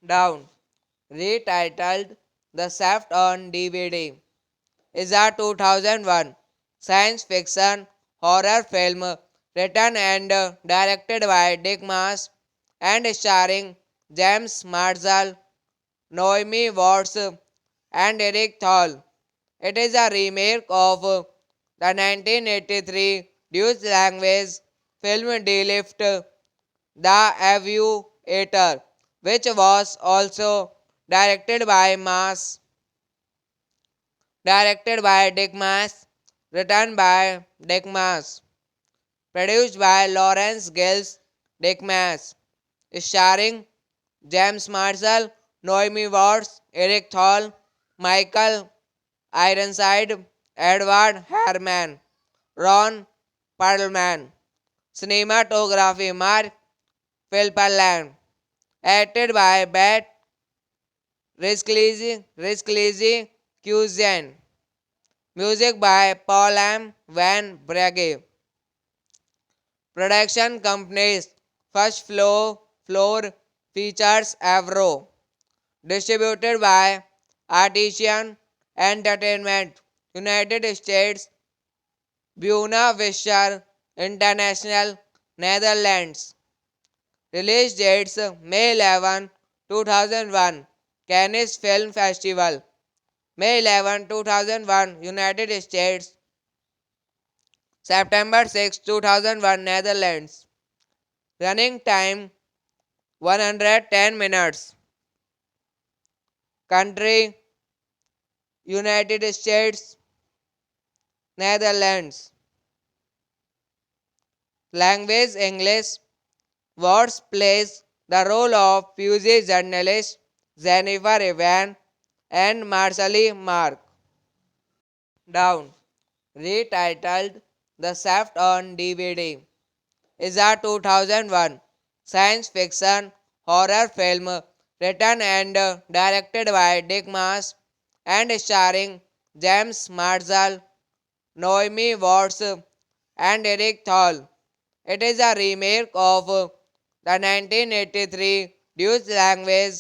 Down, retitled The Shaft on DVD, is a 2001 science fiction horror film written and directed by Dick Maas and starring James Marshall, Naomi Watts, and Eric Thal. It is a remake of the 1983 Dutch language film De Lift, The Aviator, which was also directed by Dick Maas, written by Dick Maas, produced by Lawrence Gills Dick Maas, starring James Marshall, Naomi Watts, Eric Thal, Michael Ironside, Edward Herrmann, Ron Perlman. Cinematography Mark Philpotland. Acted by Beth Risklezi Cuisine. Music by Paul M. Van Bragge. Production companies First Floor Features Avro. Distributed by Artisan Entertainment, United States, Buena Vista International, Netherlands. Release dates May 11, 2001, Cannes Film Festival. May 11, 2001, United States. September 6, 2001, Netherlands. Running time 110 minutes. Country United States, Netherlands. Language English. Watts plays the role of Pusey journalist Jennifer Evan and Marshall Mark. Down, retitled The Shaft on DVD, is a 2001 science fiction horror film written and directed by Dick Maas and starring James Marshall, Naomi Watts, and Eric Thal. It is a remake of the 1983 Dutch language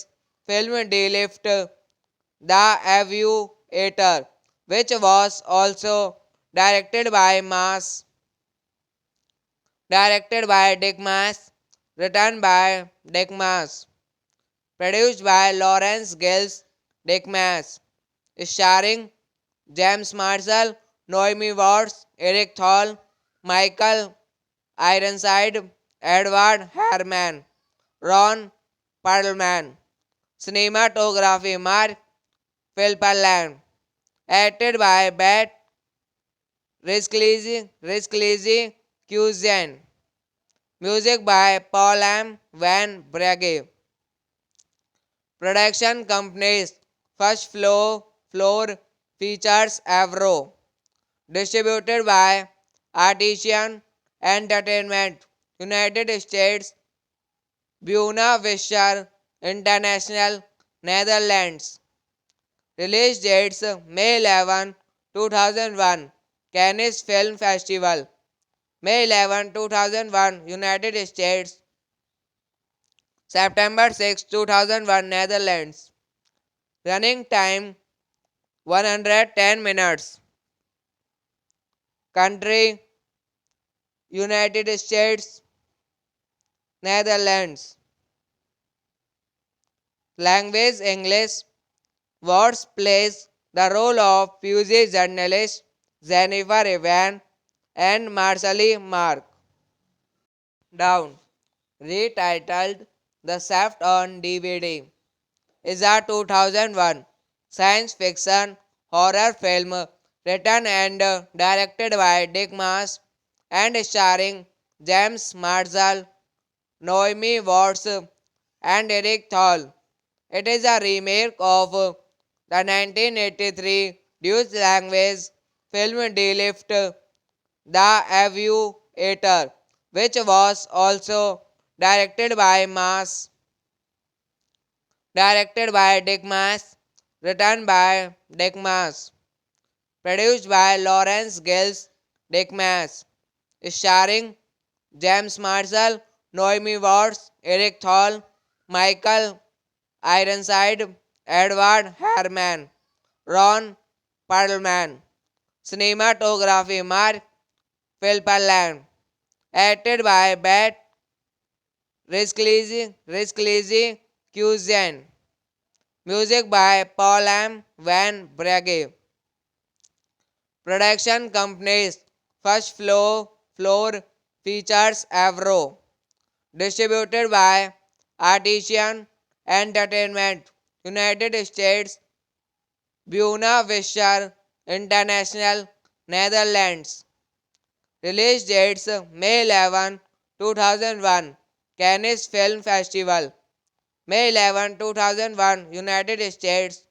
film De Lift, The Aviator, which was also directed by Dick Maas, written by Dick Maas, produced by Lawrence Gills Dick Maas, starring James Marshall, Noemi Watts, Eric Thal, Michael Ironside, Edward Herman, Ron Perlman. Cinematography Mark Philpalland. Acted by Beth Risklezi Cusian. Music by Paul M. Van Bragge. Production companies First Floor Features Avro. Distributed by Artisan Entertainment, United States, Buena Vista International, Netherlands. Release dates May 11, 2001, Cannes Film Festival. May 11, 2001, United States. September 6, 2001, Netherlands. Running time 110 minutes. Country United States, Netherlands. Language English. Watts plays the role of Fuse journalist Jennifer Evan and Marcely Mark. Down. Retitled The Shaft on DVD. Is a 2001 science fiction horror film written and directed by Dick Maas and starring James Marshall, Noemi Watts, and Eric Thal. It is a remake of the 1983 Dutch language film De Lift, The Aviator, which was also directed by Maas, directed by Dick Maas, written by Dick Maas, produced by Lawrence Gills Dick Maas, starring James Marshall, Noemi Watts, Eric Thal, Michael Ironside, Edward Herman, Ron Perlman. Cinematography Mark Philpalland. Acted by Beth Risklezi Cusian. Music by Paul M. Van Bragge. Production companies First Floor Features Avro. Distributed by Artisan Entertainment, United States, Buena Vista International, Netherlands. Release dates May 11, 2001, Cannes Film Festival. May 11, 2001, United States.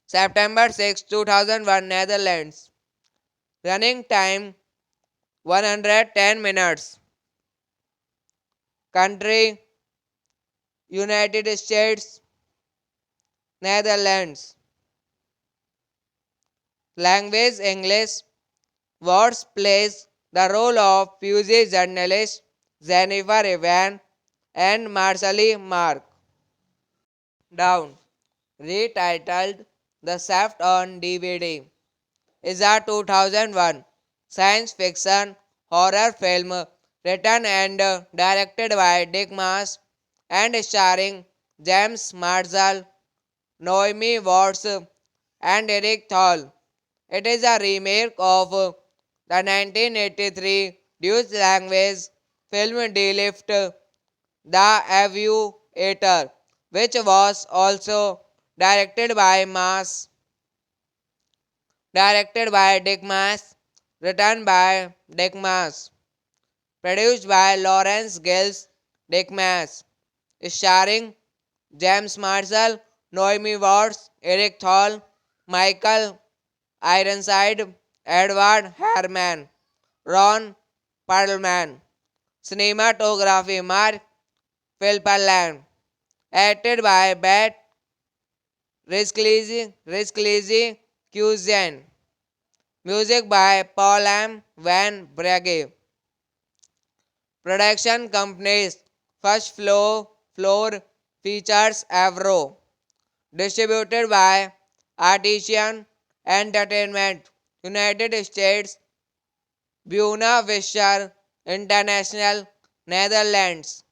September 6, 2001, Netherlands. Running time 110 minutes. Country United States, Netherlands. Language English. Watts plays the role of Fuse journalist Jennifer Evan and Marcely Mark. Down. Retitled The Shaft on DVD. Is a 2001 science fiction horror film written and directed by Dick Maas and starring James Marshall, Noemi Watts, and Eric Thal. It is a remake of the 1983 Dutch language film De Lift, The Aviator, which was also directed by Maas, directed by Dick Maas, written by Dick Maas, produced by Lawrence Gills Dick Maas, starring James Marshall, Noemi Watts, Eric Thal, Michael Ironside, Edward Herman, Ron Perlman. Cinematography Mark Philpalland. Acted by Beth Risklezi Cusian. Music by Paul M. Van Bragge. Production companies First Floor Features Avro. Distributed by Artisan Entertainment, United States, Buena Vista International, Netherlands.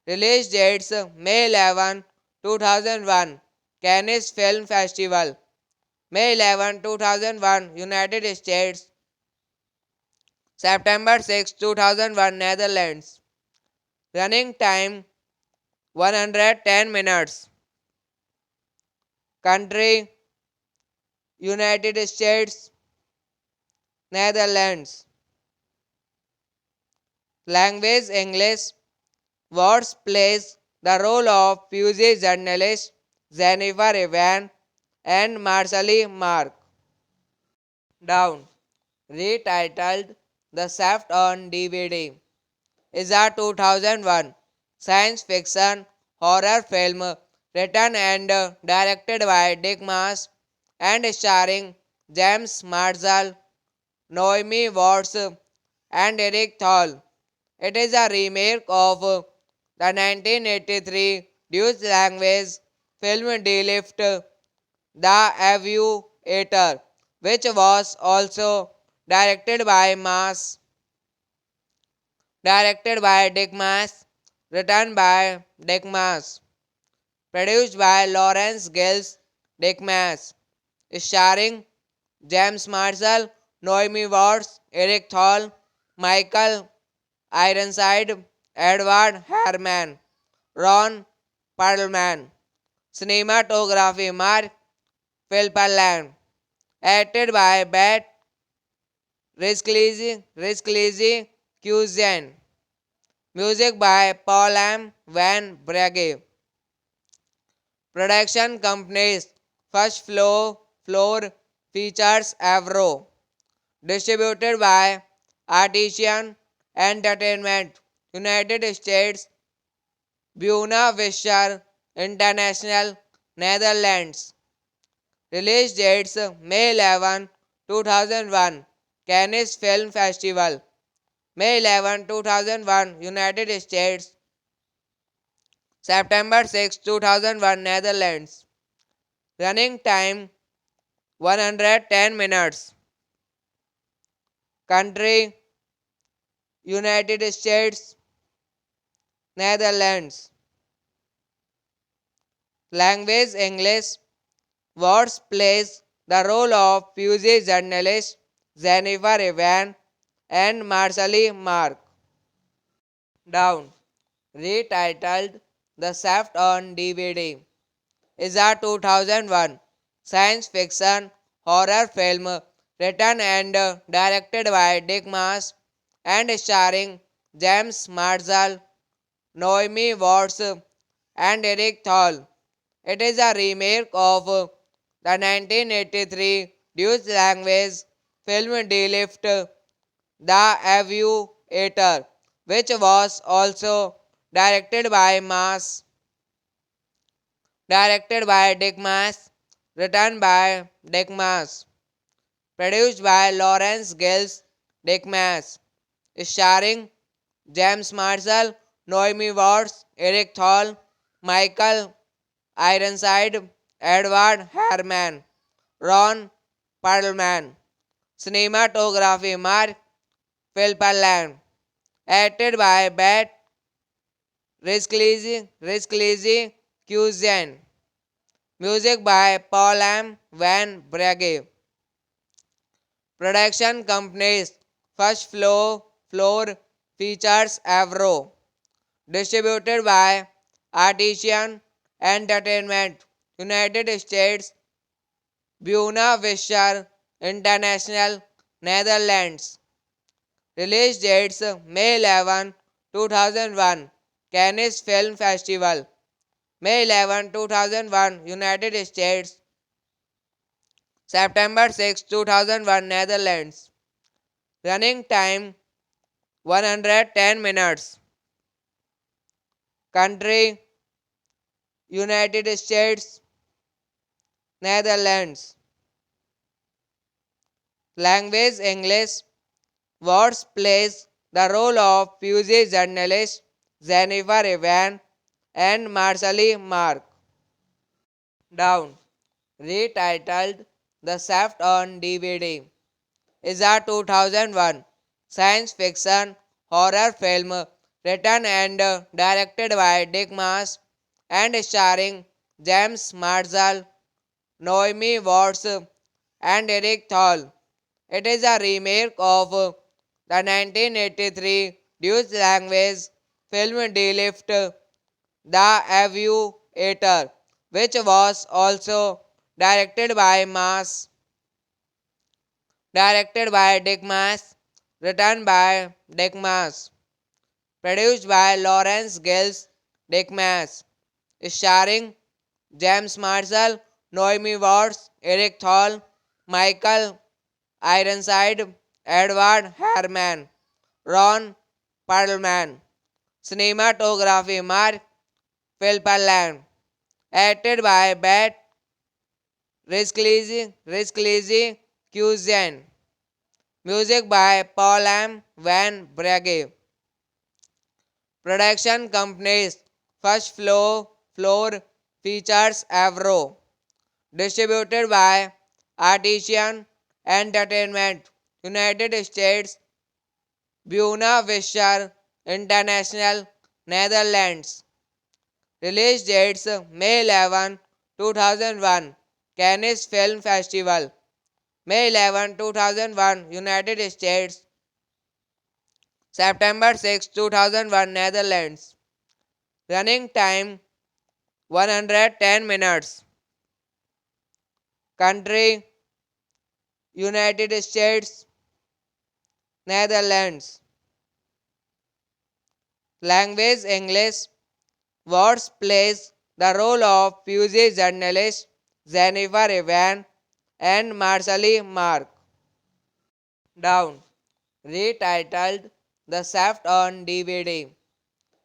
Release dates May 11, 2001, Cannes Film Festival. May 11, 2001, United States. September 6, 2001, Netherlands. Running time 110 minutes. Country United States, Netherlands. Language English. Words plays the role of Fuse journalist Jennifer Evan and Marshall Mark. Down. Retitled The Shaft on DVD. Is a 2001 science fiction horror film written and directed by Dick Maas and starring James Marshall, Naomi Watts, and Eric Thal. It is a remake of the 1983 Dutch language film De Lift, The Aviator, which was also directed by Dick Maas, written by Dick Maas, produced by Lawrence Gills Dick Maas, starring James Marshall, Naomi Watts, Eric Thal, Michael Ironside, Edward Herman, Ron Perlman. Cinematography Mark Philpelland. Acted by Beth Risklezi Cuisine. Music by Paul M. Van Bragge. Production companies First Floor Features Avro. Distributed by Artisan Entertainment, United States, Buena Vista International, Netherlands. Release dates May 11, 2001, Cannes Film Festival. May 11, 2001, United States. September 6, 2001, Netherlands. Running time 110 minutes. Country United States, Netherlands. Language English. Words plays the role of Fuse journalist Jennifer Evan and Marshall Mark. Down. Retitled The Shaft on DVD. Is a 2001 science fiction horror film written and directed by Dick Maas and starring James Marshall, Naomi Watts, and Eric Thal. It is a remake of the 1983 Dutch language film De Lift, The Aviator, which was also directed by Dick Maas, written by Dick Maas, produced by Lawrence Gills Dick Maas, starring James Marshall, Naomi Watts, Eric Thal, Michael Ironside, Edward Herman, Ron Perlman. Cinematography Mark Philpelland. Acted by Beth Risklezi Cuisine. Music by Paul M. Van Bragge. Production companies First Floor Features Avro. Distributed by Artisan Entertainment, United States, Buena Vista International, Netherlands. Release dates May 11, 2001, Cannes Film Festival. May 11, 2001, United States. September 6, 2001, Netherlands. Running time 110 minutes. Country United States, Netherlands. Language English. Words plays the role of Fuse journalist Jennifer Evan and Marshall Mark. Down. Retitled The Shaft on DVD. Is a 2001 science fiction horror film written and directed by Dick Maas and starring James Marshall, Naomi Watts, and Eric Thal. It is a remake of the 1983 Dutch language film De Lift, The Aviator, which was also directed by Dick Maas, written by Dick Maas, produced by Lawrence Gills Dick Maas, starring James Marshall, Noemi Watts, Eric Thal, Michael Ironside, Edward Herrmann, Ron Perlman. Cinematography Mark Philpelland. Acted by Beth Risklezi Cuisine. Music by Paul M. Van Bragge. Production companies First Floor Features Avro. Distributed by Artisan Entertainment, United States, Buena Vista International, Netherlands. Release dates May 11, 2001, Cannes Film Festival. May 11, 2001, United States. September 6, 2001, Netherlands. Running time 110 minutes. Country United States, Netherlands. Language English. Watts plays the role of Pusey journalist Jennifer Evan and Marshall Mark. Down. Retitled The Shaft on DVD,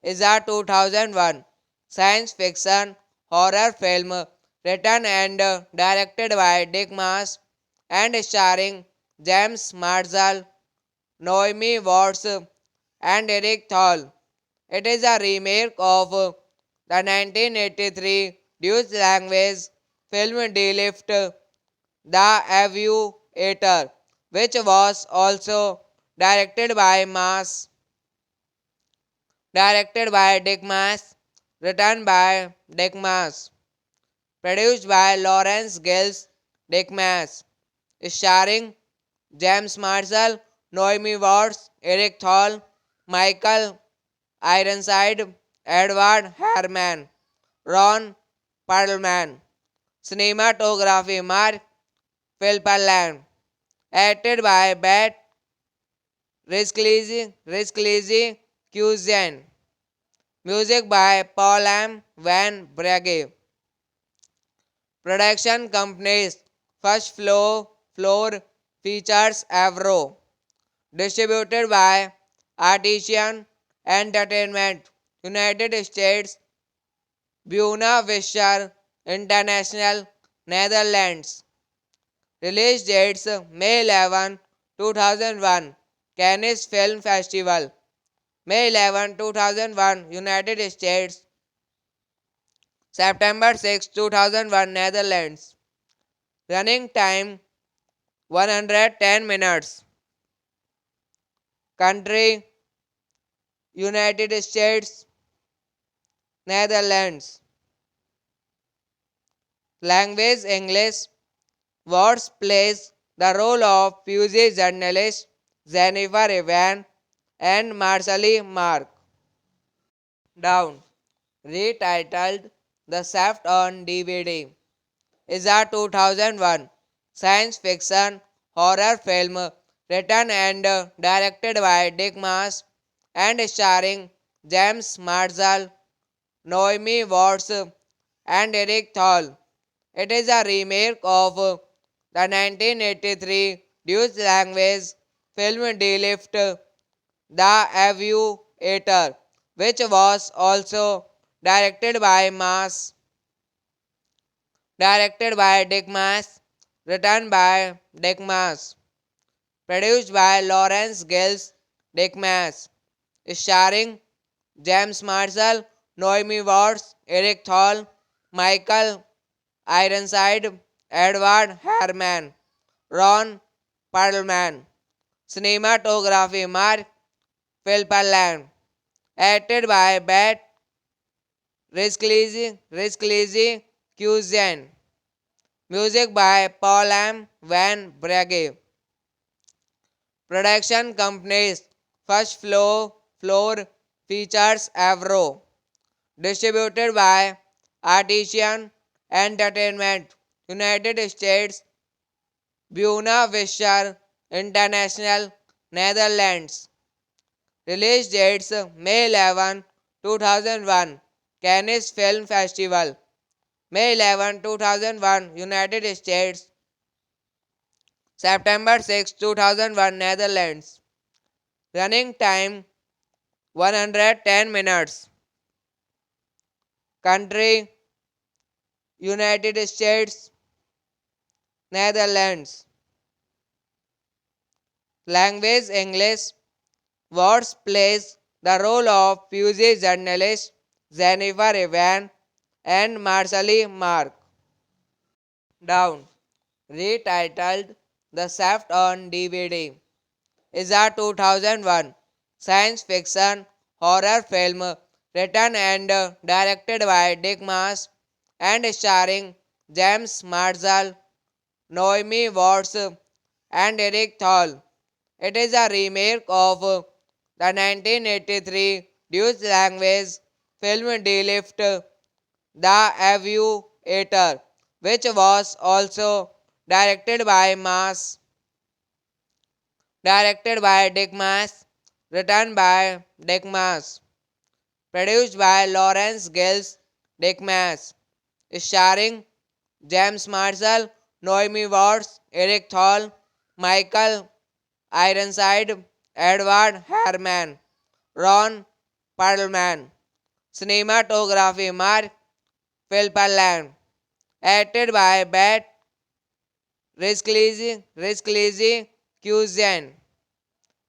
is a 2001 science fiction horror film written and directed by Dick Maas and starring James Marshall, Noemi Watts, and Eric Thal. It is a remake of the 1983 Dutch language film De Lift, The Aviator, which was also directed by Dick Maas, written by Dick Maas, produced by Lawrence Gills Dick Maas, starring James Marshall, Noemi Watts, Eric Thal, Michael Ironside, Edward Herrmann, Ron Perlman. Cinematography Mark Philpelland. Acted by Beth Risklezi Cuisine. Music by Paul M. Van Bragge. Production companies First Floor Features Avro. Distributed by Artisan Entertainment, United States, Buena Vista International, Netherlands. Release dates May 11, 2001, Cannes Film Festival. May 11, 2001, United States. September 6, 2001, Netherlands. Running time 110 minutes. Country United States, Netherlands. Language English. Watts plays the role of Pusey journalist Jennifer Evan and Marshall Mark. Down. Retitled The Shaft on DVD, is a 2001 science fiction horror film written and directed by Dick Maas and starring James Marshall, Noemi Watts, and Eric Thal. It is a remake of the 1983 Dutch language film De Lift, The Aviator, which was also directed by Dick Maas, written by Dick Maas, produced by Lawrence Gills Dick Maas, starring James Marshall, Noemi Watts, Eric Thal, Michael Ironside, Edward Herrmann, Ron Perlman. Cinematography Mark Philpelland. Acted by Beth Risklezi Cuisine. Music by Paul M. Van Bragge. Production companies First Floor Features Avro. Distributed by Artisan Entertainment, United States, Buena Vista International, Netherlands. Release dates May 11, 2001, Cannes Film Festival. May 11, 2001, United States. September 6, 2001, Netherlands. Running time 110 minutes. Country United States, Netherlands. Language English. Watts plays the role of Pusey journalist Jennifer Evan and Marcely Mark. Down. Retitled The Shaft on DVD. Is a 2001 science fiction horror film written and directed by Dick Maas and starring James Marshall, Naomi Watts, and Eric Thal. It is a remake of the 1983 Dutch language film De-Lift, The Aviator, which was also directed by Dick Maas, written by Dick Maas, produced by Lawrence Gills Dick Maas, starring James Marshall, Naomi Watts, Eric Thal, Michael Ironside, Edward Harman, Ron Perlman. Cinematography Mark Philpallan. Acted by Beth Risklezi Cuisian.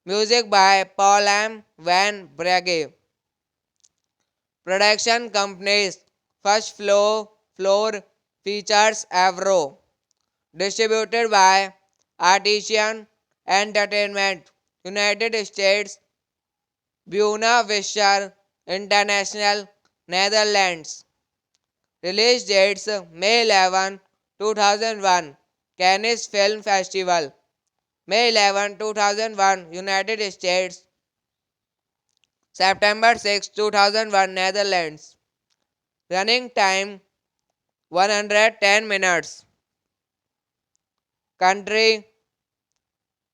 Music by Paul M. Van Bragge. Production companies Floor Features Avro. Distributed by Artisan Entertainment, United States, Buena Vista International, Netherlands. Release dates May 11, 2001, Cannes Film Festival. May 11, 2001, United States. September 6, 2001, Netherlands. Running time 110 minutes. Country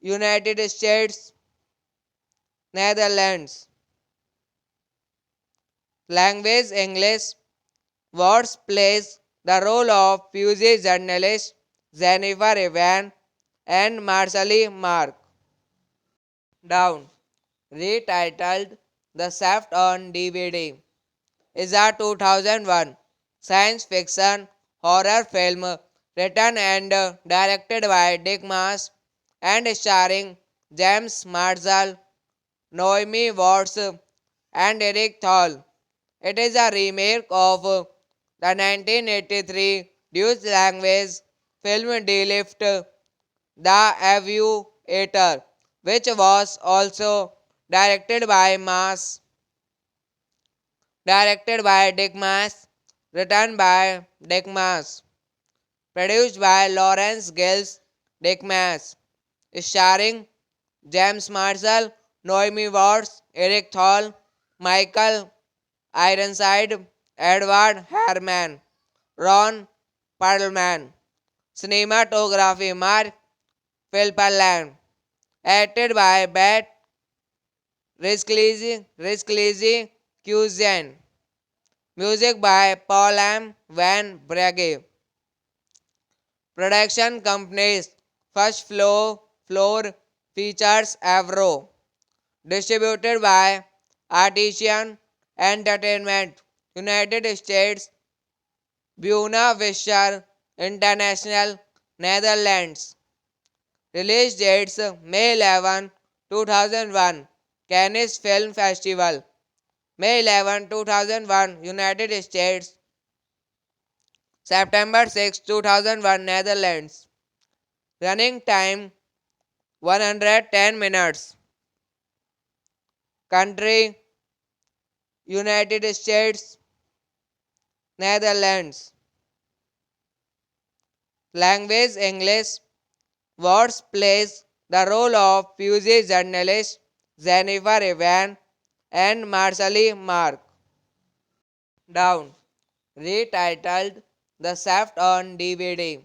United States, Netherlands. Language English. Watts plays the role of Pusey journalist Jennifer Evan and Marcely Mark. Down. Retitled The Shaft on DVD. Is a 2001 science fiction horror film written and directed by Dick Maas and starring James Marshall, Naomi Watts, and Eric Thal. It is a remake of the 1983 Dutch language film De-Lift, The Aviator, which was also directed by Dick Maas, written by Dick Maas, produced by Lawrence Gills Dick Maas, starring James Marshall, Naomi Watts, Eric Thal, Michael Ironside, Edward Harman, Ron Perlman. Cinematography Mark Philpallan. Acted by Beth Risklezi Cuisian. Music by Paul M. Van Bragge. Production companies First Floor Features Avro. Distributed by Artisan Entertainment, United States, Buena Vista International, Netherlands. Release dates May 11, 2001, Cannes Film Festival. May 11, 2001, United States. September 6, 2001, Netherlands. Running time 110 minutes. Country United States, Netherlands. Language English. Words plays the role of Pusey journalist Jennifer Evan and Marshall Mark. Down. Retitled The Shaft on DVD.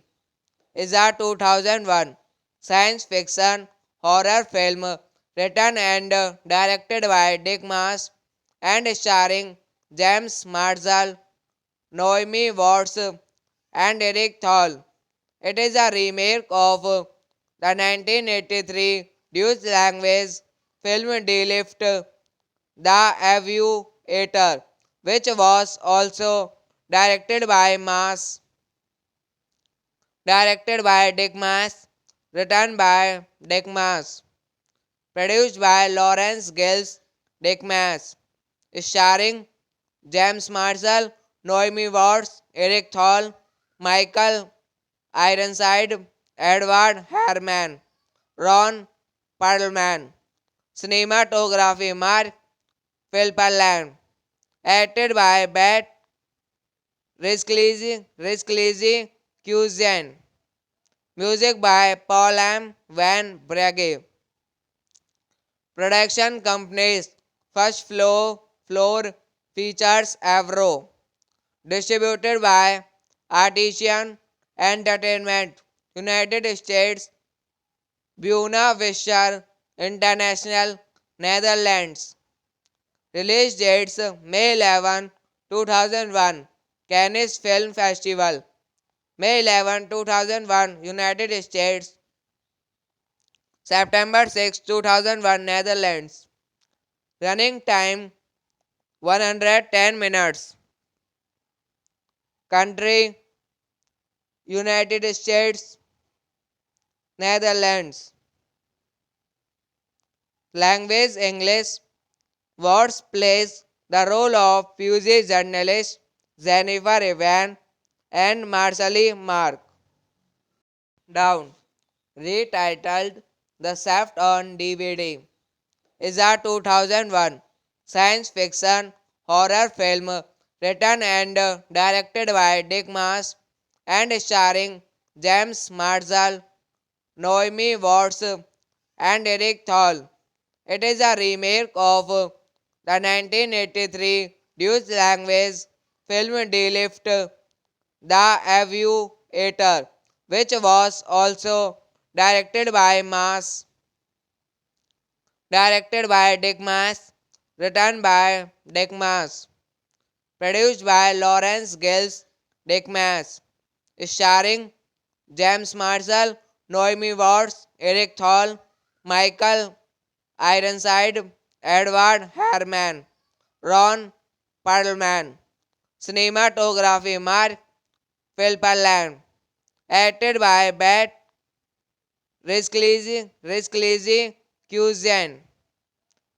Is a 2001 science fiction horror film written and directed by Dick Maas and starring James Marshall, Naomi Watts, and Eric Thal. It is a remake of the 1983 Dutch language film De Lift, The Aviator, which was also directed by Dick Maas, written by Dick Maas, produced by Lawrence Gills Dick Maas, starring James Marshall, Naomi Watts, Eric Thal, Michael Ironside, Edward Harriman, Ron Perlman. Cinematography Mark Philpallan. Acted by Beth Risklezi Cusian. Music by Paul M. Van Brage. Production companies First Floor Features Avro. Distributed by Artisan Entertainment, United States, Buena Vista International, Netherlands. Release dates May 11, 2001, Cannes Film Festival. May 11, 2001, United States. September 6, 2001, Netherlands. Running time 110 minutes. Country United States, Netherlands. Language English. Words plays the role of Pusey journalist Jennifer Evan and Marshall Mark. Down. Retitled The Shaft on DVD. Is a 2001 science fiction horror film written and directed by Dick Maas and starring James Marshall, Naomi Watts, and Eric Thal. It is a remake of the 1983 Dutch language film De Lift, The Aviator, which was also directed by Dick Maas, written by Dick Maas, produced by Lawrence Gills Dick Maas, starring James Marshall, Naomi Watts, Eric Thal, Michael Ironside, Edward Harriman, Ron Perlman. Cinematography Mark Philpallan. Acted by Beth Risklezi Cusian.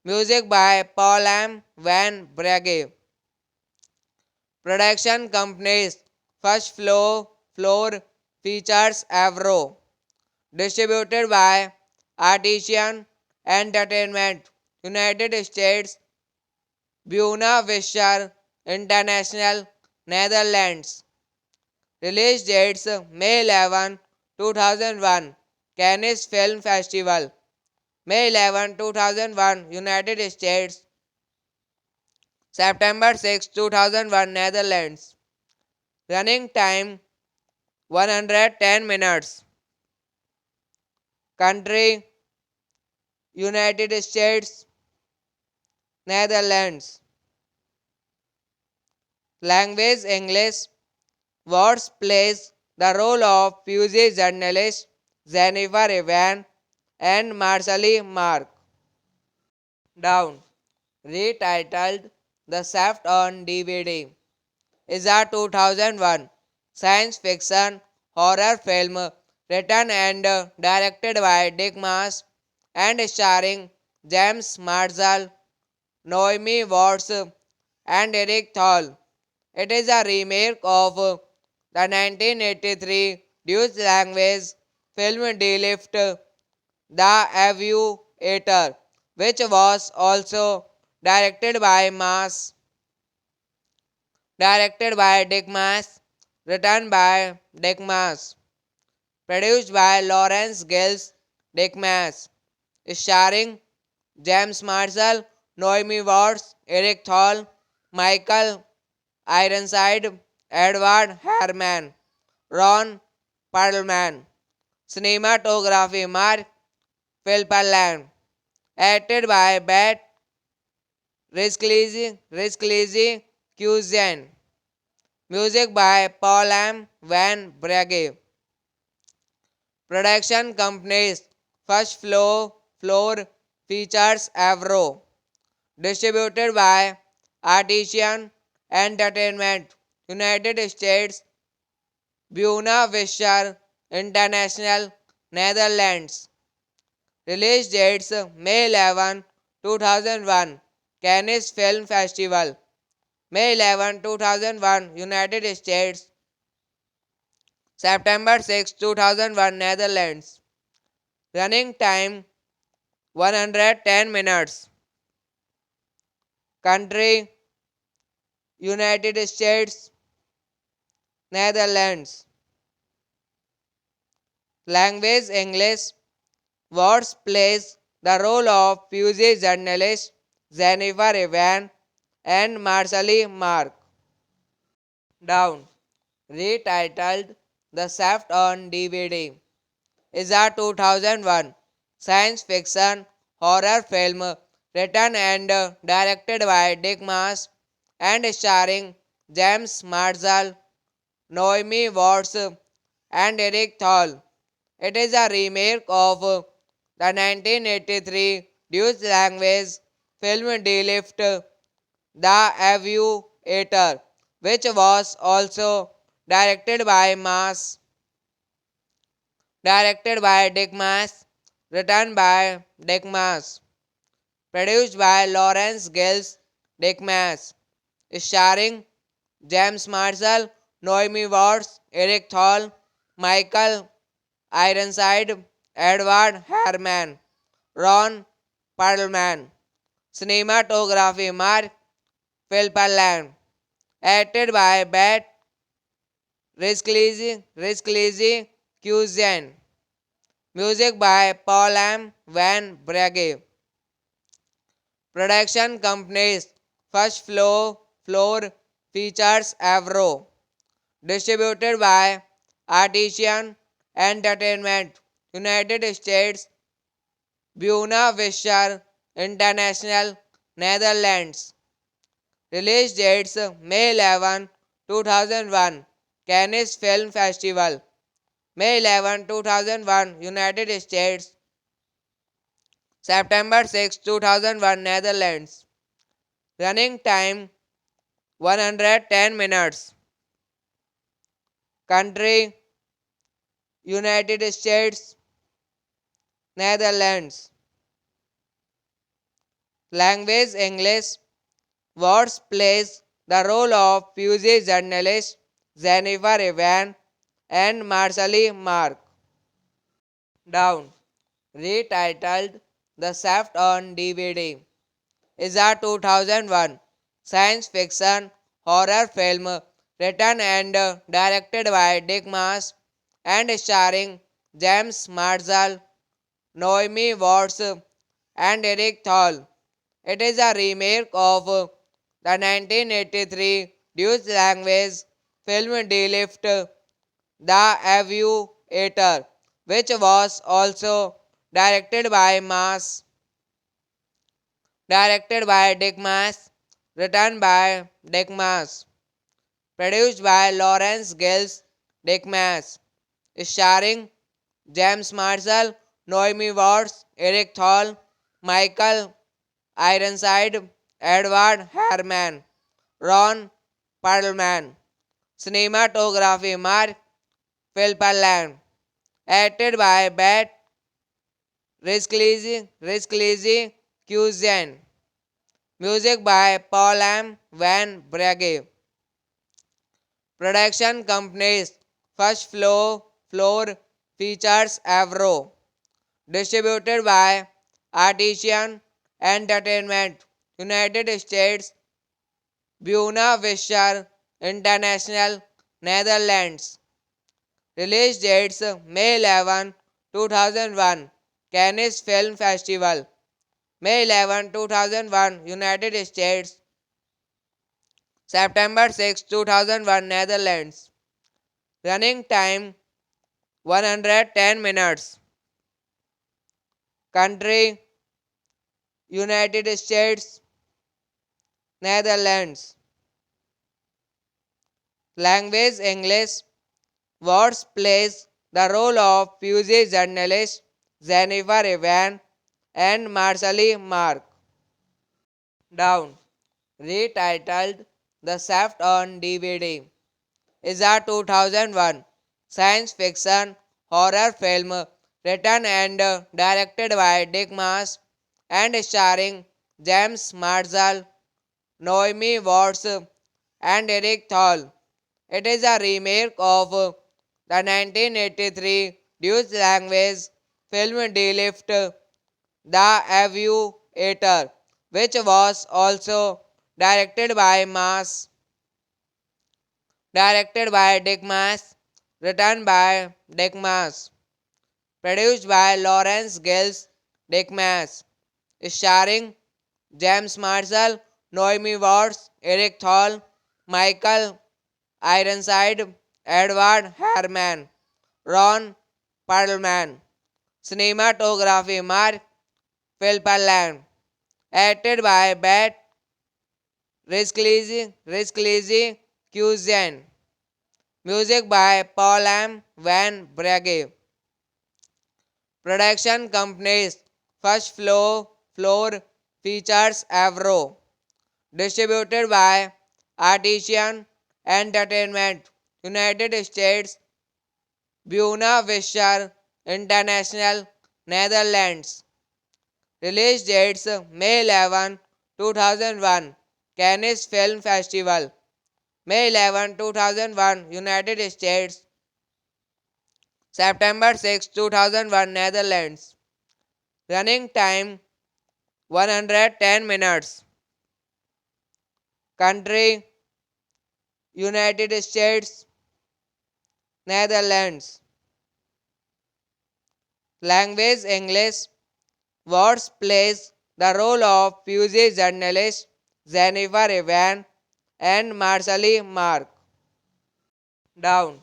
Music by Paul M. Van Brage. Production companies First Floor Features Avro. Distributed by Artisan Entertainment, United States, Buena Vista International, Netherlands. Release dates May 11, 2001, Cannes Film Festival. May 11, 2001, United States. September 6, 2001, Netherlands. Running time 110 minutes. Country United States, Netherlands. Language English. Words plays the role of Pusey journalist Jennifer Evan and Marshall Mark. Down. Retitled The Shaft on DVD. Is a 2001 science fiction horror film written and directed by Dick Maas and starring James Marshall, Naomi Watts, and Eric Thal. It is a remake of the 1983 Dutch language film De Lift, The Aviator, which was also directed by Dick Maas, written by Dick Maas, Produced by Lawrence Gilles Dickmas. Starring James Marshall, Noemi Watts, Eric Thal, Michael Ironside, Edward Harriman, Ron Perlman. Cinematography Mark Philpallan. Acted by Beth Rizklezi Cusian. Music by Paul M. Van Brage. Production companies First Floor Features Avro. Distributed by Artisan Entertainment, United States, Buena Vista International, Netherlands. Release dates May 11, 2001, Cannes Film Festival. May 11, 2001, United States. September 6, 2001, Netherlands. Running time 110 minutes. Country United States, Netherlands. Language English. Watts plays the role of Pusey journalist Jennifer Evan and Marcelly Mark. Down. Retitled The Shaft on DVD. Is a 2001 science fiction horror film written and directed by Dick Maas and starring James Marshall, Noemi Watts, and Eric Thal. It is a remake of the 1983 Dutch language film De Lift, The Aviator, which was also directed by Dick Maas, written by Dick Maas, produced by Lawrence Gilles Dickmas, starring James Marshall, Noemi Watts, Eric Thal, Michael Ironside, Edward Harriman, Ron Perlman. Cinematography Mark Philpallan. Acted by Beth Rizklezi Cusian. Music by Paul M. Van Brage. Production companies First Floor Features Avro. Distributed by Artisan Entertainment, United States, Buena Vista International, Netherlands. Release dates May 11, 2001, Cannes Film Festival. May 11, 2001, United States. September 6, 2001, Netherlands. Running time 110 minutes. Country United States, Netherlands. Language English. Watts plays the role of Pusey journalist Jennifer Evan and Marcelly Mark. Down. Retitled The Shaft on DVD. Is a 2001 science fiction horror film written and directed by Dick Maas and starring James Marshall, Noemi Watts, and Eric Thal. It is a remake of the 1983 Dutch language film De Lift, The Aviator, which was also directed by Dick Maas, written by Dick Maas, produced by Lawrence Gilles Dickmas, starring James Marshall, Noemi Watts, Eric Thal, Michael Ironside, Edward Harriman, Ron Perlman. Cinematography Mark Philpallan. Acted by Beth Rizklezi Cusian. Music by Paul M. Van Brage. Production companies First Floor Features Avro. Distributed by Artisan Entertainment, United States, Buena Vista International, Netherlands. Release dates May 11, 2001 Cannes Film Festival, May 11, 2001 United States, September 6, 2001 Netherlands. Running time 110 minutes. Country United States, Netherlands. Language English. Words plays the role of Pusey journalist Jennifer Evan and Marcely Mark. Down. Retitled The Shaft on DVD, is a 2001 science fiction horror film written and directed by Dick Maas and starring James Marshall, Naomi Watts, and Eric Thal. It is a remake of the 1983 Dutch language film De Lift, The Aviator, which was also directed by Dick Maas, written by Dick Maas, produced by Lawrence Gills Dick Maas, starring James Marshall, Naomi Watts, Eric Thal, Michael Ironside, Edward Herman, Ron Perlman. Cinematography Mark Philpelland. Acted by Beth Risklezi Cuisine. Music by Paul M. Van Brage. Production companies First Floor Features Avro. Distributed by Artisan Entertainment, United States, Buena Vista International, Netherlands. Release dates May 11, 2001 Cannes Film Festival, May 11, 2001 United States, September 6, 2001 Netherlands. Running time 110 minutes. Country United States, Netherlands. Language English. Words plays the role of Pusey journalist Jennifer Evan and Marcely Mark. Down.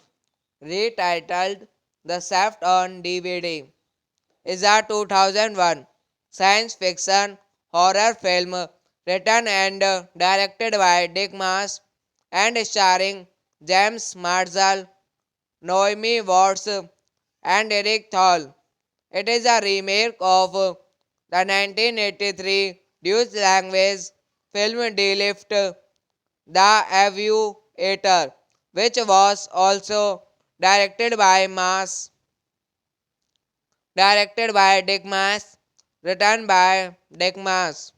Retitled The Shaft on DVD, is a 2001 science fiction horror film written and directed by Dick Maas and starring James Marshall, Naomi Watts, and Eric Thal. It is a remake of the 1983 Dutch language film De Lift, The Aviator, which was also directed by Dick Maas, written by Dick Maas,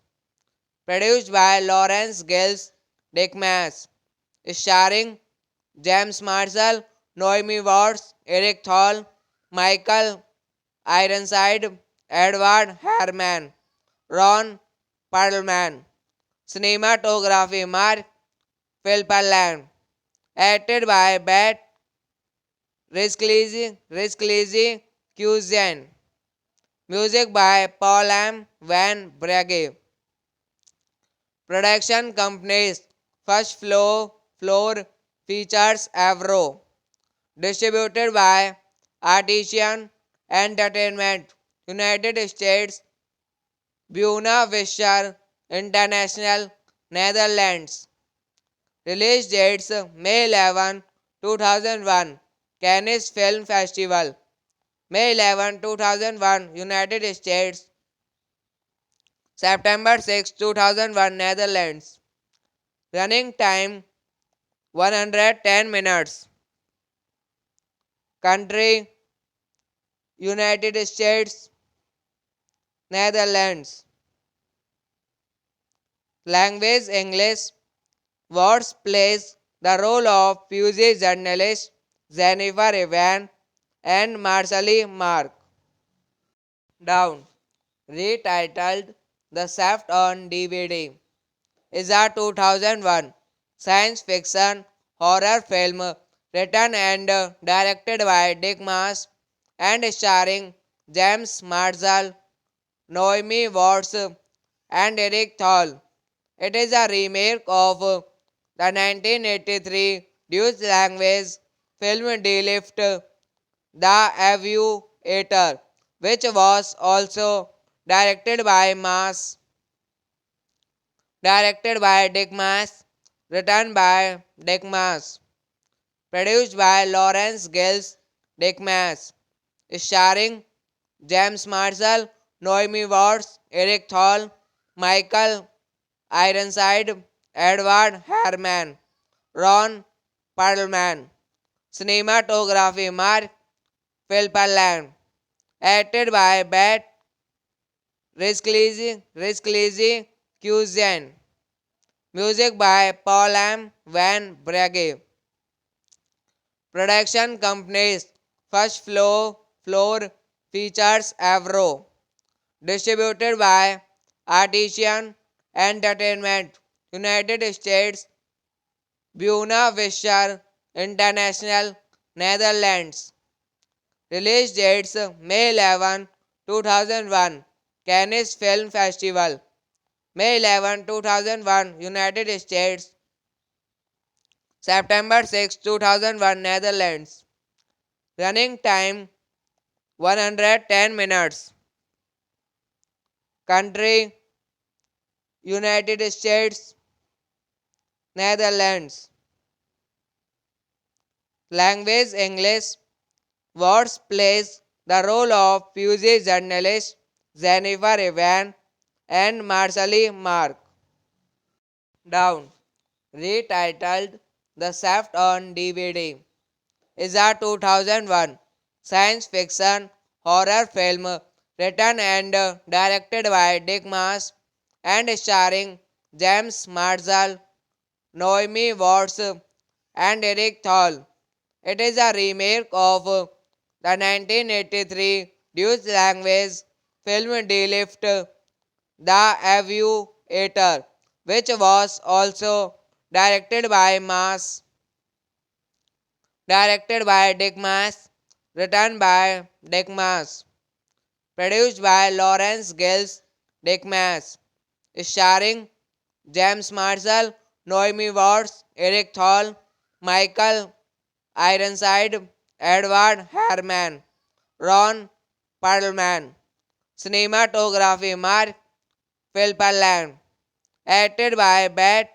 produced by Lawrence Gills Dick Maas, starring James Marshall, Naomi Watts, Eric Thal, Michael Ironside, Edward Herman, Ron Perlman. Cinematography Mark Philpelland. Acted by Beth Risklezi Cuisine. Music by Paul M. Van Brage. Production companies First Floor Features Avro. Distributed by Artisan Entertainment, United States, Buena Vista International, Netherlands. Release dates May 11, 2001 Cannes Film Festival, May 11, 2001 United States, September 6, 2001 Netherlands. Running time 110 minutes. Country United States, Netherlands. Language English. Words plays the role of Pusey journalist Jennifer Evan and Marcely Mark. Down. Retitled The Shaft on DVD, is a 2001 science fiction horror film written and directed by Dick Maas and starring James Marshall, Naomi Watts, and Eric Thal. It is a remake of the 1983 Dutch language film De-Lift, The Aviator, which was also directed by Dick Maas, written by Dick Maas, produced by Lawrence Gills Dickmas, starring James Marshall, Naomi Watts, Eric Thal, Michael Ironside, Edward Harriman, Ron Perlman. Cinematography Mark Philpelland. Acted by Beth Risklezi Cuisine. Music by Paul M. Van Bragge. Production companies First Floor Features Avro. Distributed by Artisan Entertainment, United States, Buena Vista International, Netherlands. Release dates May 11, 2001, Cannes Film Festival. May 11, 2001, United States. September 6, 2001, Netherlands. Running time 110 minutes. Country United States, Netherlands. Language English. Watts plays the role of Pusey journalist Jennifer Evan and Marshall Mark. Down. Retitled The Shaft on DVD. Is a 2001 science fiction horror film written and directed by Dick Maas and starring James Marshall, Naomi Watts, and Eric Thal. It is a remake of the 1983 Dutch language film De-Lift, The Aviator, which was also directed by Dick Maas, written by Dick Maas, produced by Lawrence Gills Dickmas, starring James Marshall, Naomi Watts, Eric Thal, Michael Ironside, Edward Harriman, Ron Perlman. Cinematography Mark Philpelland. Acted by Beth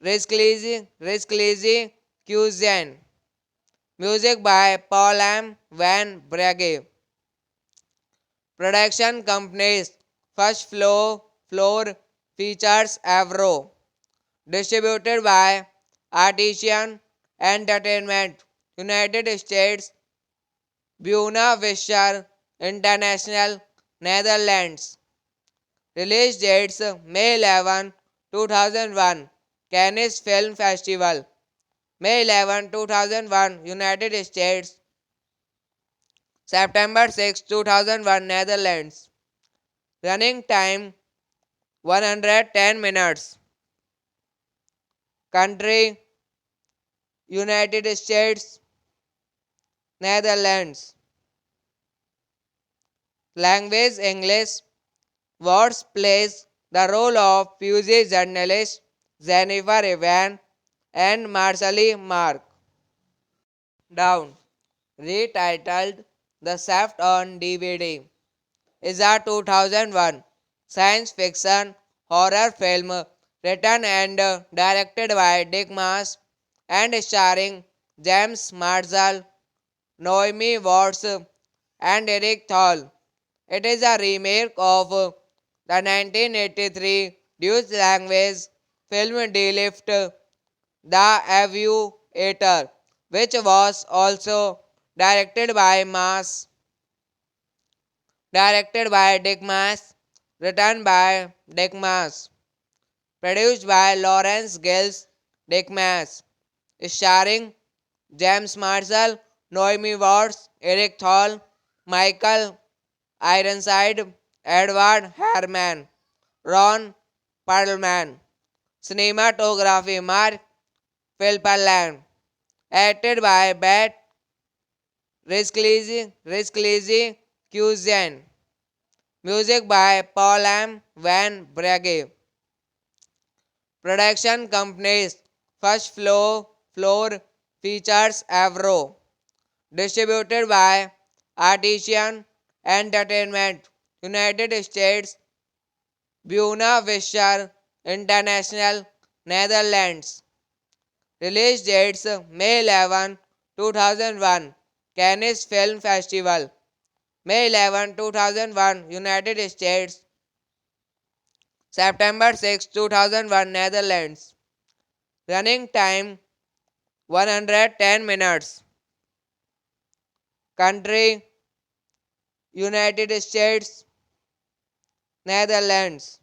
Risklezi Cuisine. Music by Paul M. Van Bragge. Production companies First Floor Features Avro. Distributed by Artisan Entertainment, United States, Buena Vista International, Netherlands. Release dates May 11, 2001, Cannes Film Festival. May 11, 2001, United States. September 6, 2001, Netherlands. Running time 110 minutes. Country United States, Netherlands. Language English. Watts plays the role of Pusey journalist Jennifer Evan and Marshall Mark. Down. Retitled The Shaft on DVD. Is a 2001 science fiction horror film written and directed by Dick Maas and starring James Marshall, Naomi Watts, and Eric Thal. It is a remake of the 1983 Dutch language film De-Lift, The Aviator, which was also directed by Dick Maas, written by Dick Maas, produced by Lawrence Gills Dickmas, starring James Marshall, Naomi Watts, Eric Thal, Michael Ironside, Edward Harriman, Ron Perlman. Cinematography Mark Philpelland. Acted by Bert Risklezi Cuisine. Music by Paul M. Van Bragge. Production companies First Floor Features Avro. Distributed by Artisan Entertainment, United States, Buena Vista International, Netherlands. Release dates May 11, 2001, Cannes Film Festival. May 11, 2001, United States. September 6, 2001, Netherlands. Running time 110 minutes. Country United States, Netherlands.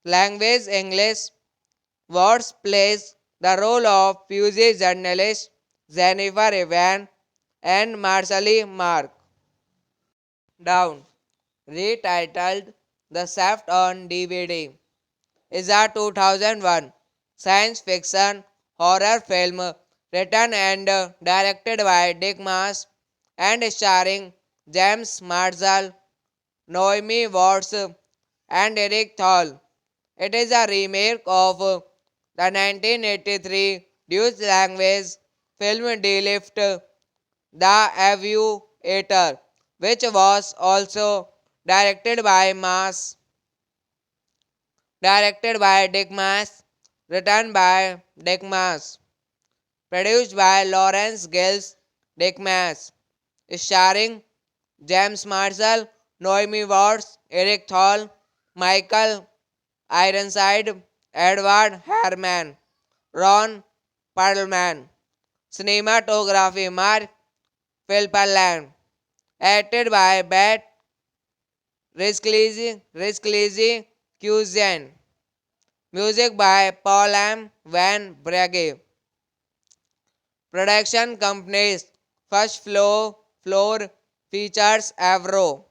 Language English. Watts plays the role of Pusey journalist Jennifer Evan and Marcelly Mark. Down. Retitled The Shaft on DVD. Is a 2001 science fiction horror film written and directed by Dick Maas and starring James Marshall, Naomi Watts, and Eric Thal. It is a remake of the 1983 Dutch language film De-Lift, The Aviator, which was also directed by Dick Maas, written by Dick Maas, produced by Lawrence Gills Dick Maas, starring James Marshall, Naomi Watts, Eric Thal, Michael Ironside, Edward Herrmann, Ron Perlman. Cinematography Mark Philpelland. Acted by Bert Risklezi Cuisine. Music by Paul M. Van Bragge. Production companies First Floor Features Avro.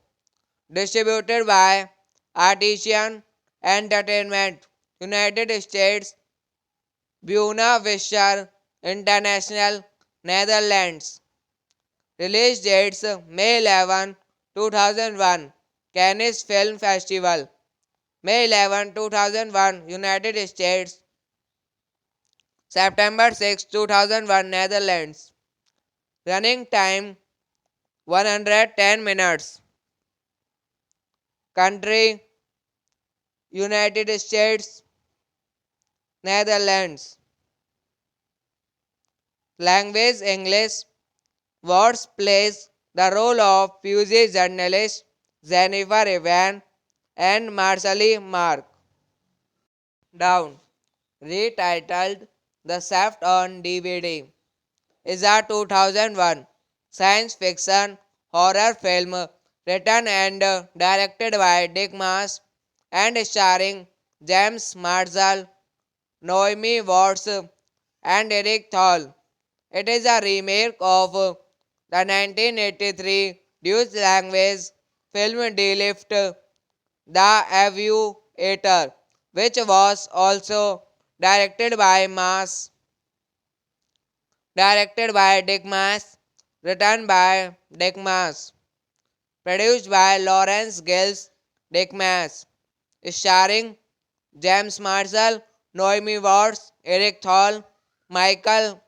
Distributed by Artisan Entertainment, United States, Buena Vista International, Netherlands. Release dates May 11, 2001, Cannes Film Festival. May 11, 2001, United States. September 6, 2001, Netherlands. Running time 110 minutes. Country United States, Netherlands. Language English. Watts plays the role of Pusey journalist Jennifer Evan and Marcelly Mark. Down. Retitled The Shaft on DVD. Is a 2001 science fiction horror film written and directed by Dick Maas and starring James Marshall, Naomi Watts, and Eric Thal. It is a remake of the 1983 Dutch language film De-Lift, The Aviator, which was also directed by Dick Maas, written by Dick Maas, produced by Lawrence Gills Dick Maas, starring James Marshall, Naomi Watts, Eric Thal, Michael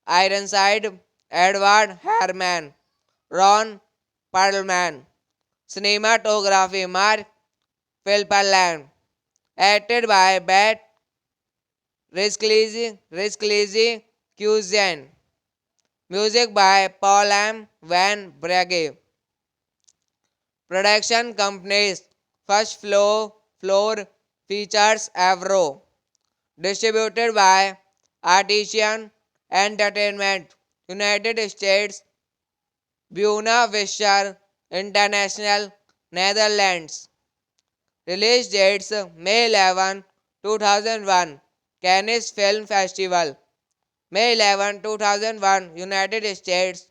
Ironside, Edward Herrmann, Ron Perlman. Cinematography Mark Philpelland. Acted by Bert Risklezi Cuisine. Music by Paul M. Van Bragge. Production companies First Floor Features Avro. Distributed by Artisan Entertainment, United States, Buena Vista International, Netherlands. Release dates May 11, 2001, Cannes Film Festival. May 11, 2001, United States.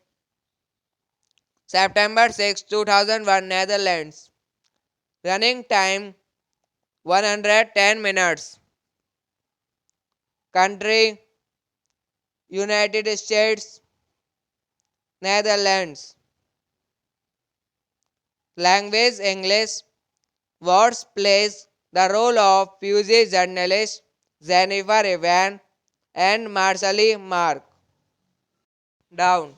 September 6, 2001, Netherlands. Running time 110 minutes. Country United States, Netherlands. Language English. Words plays the role of Pusey journalist Jennifer Evan and Marshall Mark. Down.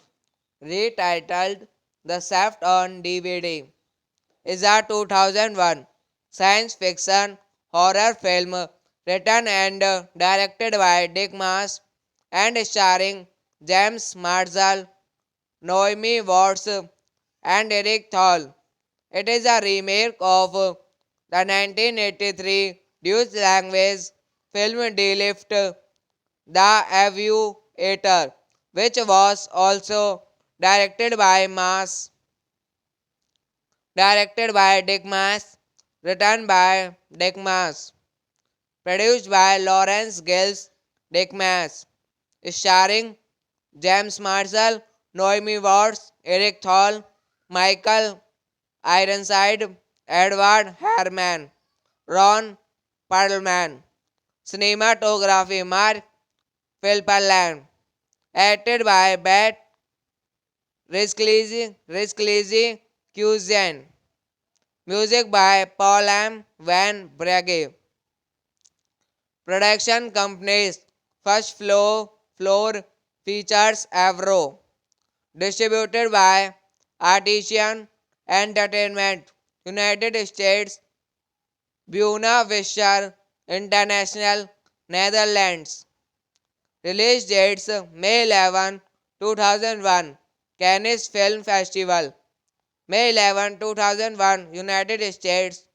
Retitled The Shaft on DVD. Is a 2001 science fiction horror film written and directed by Dick Maas and starring James Marshall, Naomi Watts, and Eric Thal. It is a remake of the 1983 Dutch language film De Lift, The Aviator, which was also directed by Maas, directed by Dick Maas, written by Dick Maas, produced by Lawrence Gills Dick Maas, starring James Marshall, Naomi Watts, Eric Thal, Michael Ironside, Edward Herman, Ron Perlman. Cinematography Mark Philpallan. Acted by Beth Risklezi Cusian. Music by Paul M. Van Bragge. Production companies First Floor Features Avro. Distributed by Artisan Entertainment, United States, Buena Vista International, Netherlands. Release dates May 11, 2001, Cannes Film Festival. May 11, 2001, United States.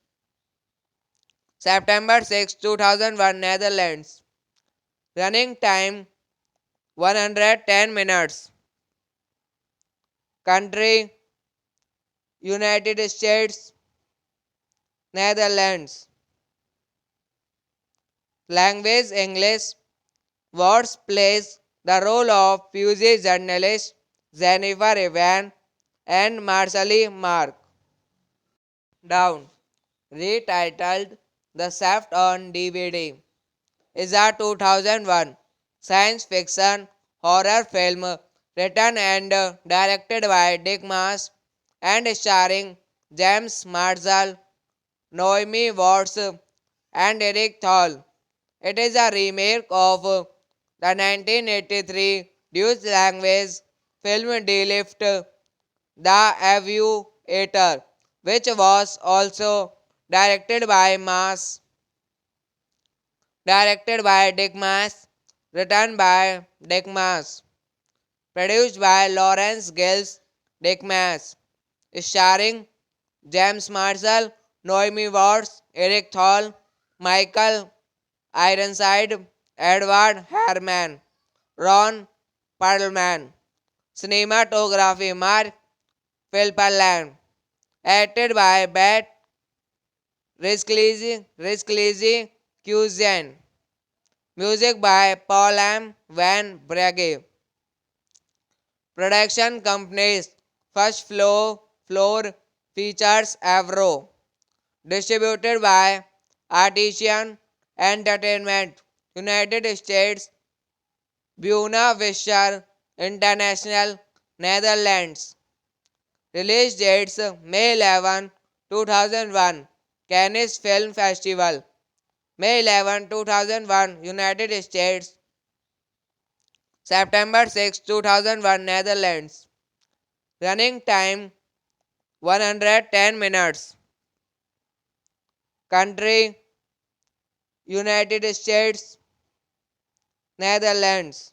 September 6, 2001, Netherlands. Running time 110 minutes. Country United States, Netherlands. Language English. Words plays the role of Pusey journalist Jennifer Evan and Marshall Mark. Down. Retitled The Shaft on DVD. Is a 2001 science fiction horror film written and directed by Dick Maas and starring James Marshall, Naomi Watts, and Eric Thal. It is a remake of the 1983 Dutch language film De Lift, The Aviator, which was also directed by Maas, directed by Dick Maas, written by Dick Maas, produced by Lawrence Gills Dick Maas, starring James Marshall, Naomi Watts, Eric Thal, Michael Ironside, Edward Herman, Ron Perlman. Cinematography Mark Philpallan. Acted by Beth Risklezi Cusian. Music by Paul M. Van Bragge. Production companies First Floor Features Avro. Distributed by Artisan Entertainment, United States, Buena Vista International, Netherlands. Release dates May 11, 2001, Cannes Film Festival. May 11, 2001, United States. September 6, 2001, Netherlands. Running time 110 minutes. Country United States, Netherlands.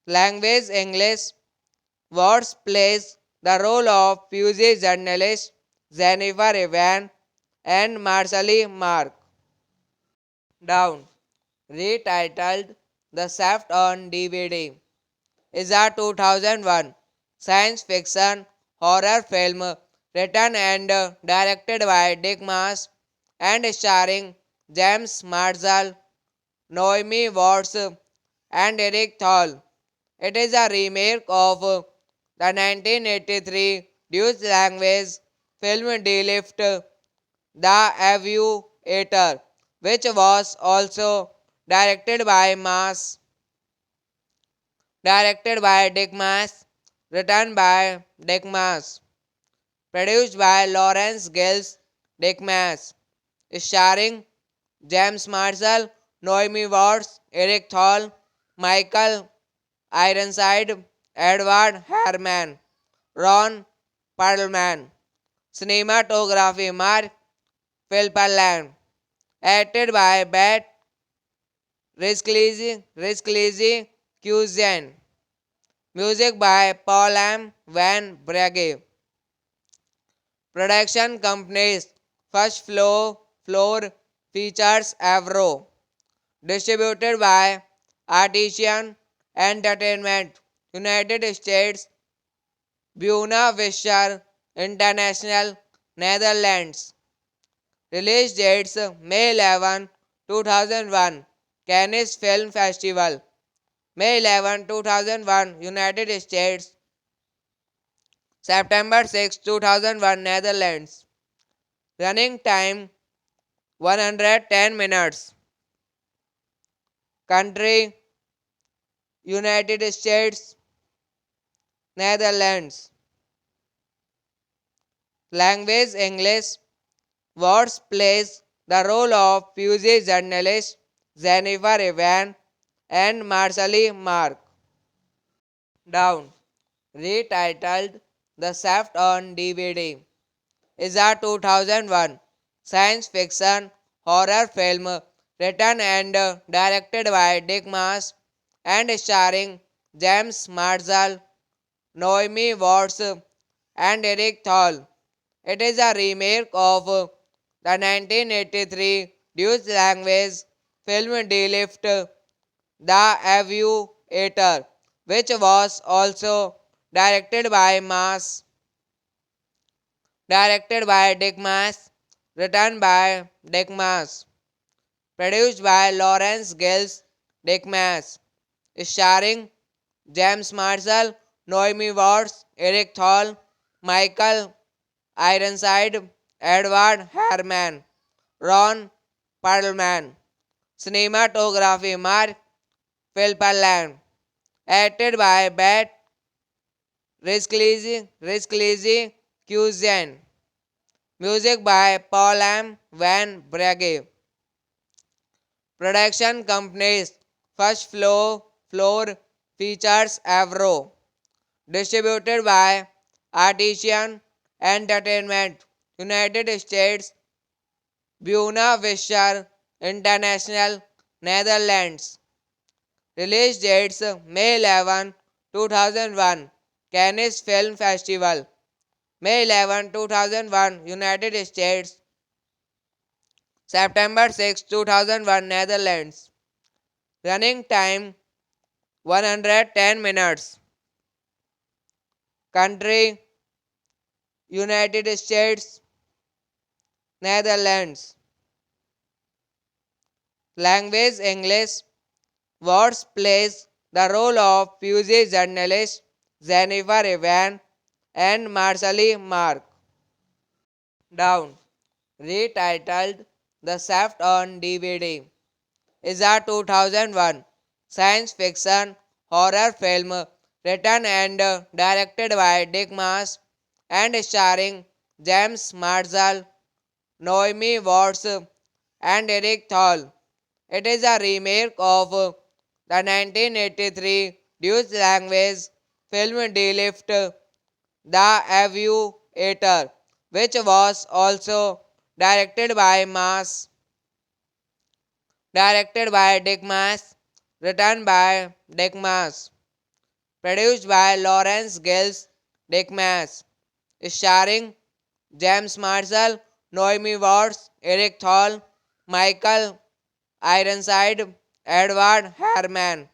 Language English. Words plays the role of Pusey journalist Jennifer Evan and Marshall Mark. Down. Retitled The Shaft on DVD. Is a 2001 science fiction horror film written and directed by Dick Maas and starring James Marshall, Naomi Watts, and Eric Thal. It is a remake of the 1983 Dutch language film De Lift, The Aviator, which was also directed by Maas, directed by Dick Maas, written by Dick Maas, produced by Lawrence Gills Dick Maas, starring James Marshall, Noemi Watts, Eric Thal, Michael Ironside, Edward Harriman, Ron Perlman. Cinematography Mark Philpallan. Acted by Beth Rizklezi Cusian. Music by Paul M. Van Bragge. Production companies First Floor Features Avro. Distributed by Artisan Entertainment, United States, Buena Vista International, Netherlands. Release dates May 11, 2001, Cannes Film Festival. May 11, 2001, United States. September 6, 2001, Netherlands. Running time 110 minutes. Country United States, Netherlands. Language English. Watts plays the role of Fusey journalist Jennifer Evan and Marshall Mark. Down. Retitled The Shaft on DVD, is a 2001 science fiction horror film written and directed by Dick Maas and starring James Marshall, Noemi Watts, and Eric Thal. It is a remake of the 1983 Dutch language film De Lift, The Aviator, which was also directed by Dick Maas, written by Dick Maas, produced by Lawrence Gills Dick Maas, starring James Marshall, Noemi Watts, Eric Thal, Michael Ironside, Edward Harriman, Ron Perlman. Cinematography Mark Philpallan. Acted by Beth Rizklezi Cusian. Music by Paul M. Van Bragge. Production companies First Floor Features Avro. Distributed by Artisan Entertainment, United States, Buena Vista International, Netherlands. Release dates May 11, 2001, Cannes Film Festival. May 11, 2001, United States. September 6, 2001, Netherlands. Running time 110 minutes. Country United States, Netherlands. Language English. Watts plays the role of Fusey journalist Jennifer Evan and Marshall Mark. Down. Retitled The Shaft on DVD, is a 2001 science fiction horror film written and directed by Dick Maas and starring James Marshall, Noemi Watts, and Eric Thal. It is a remake of the 1983 Dutch language film De Lift, The Aviator, which was also directed by Dick Maas, written by Dick Maas, produced by Lawrence Gills Dick Maas, starring James Marshall, Noemi Watts, Eric Thal, Michael Ironside, Edward Harriman,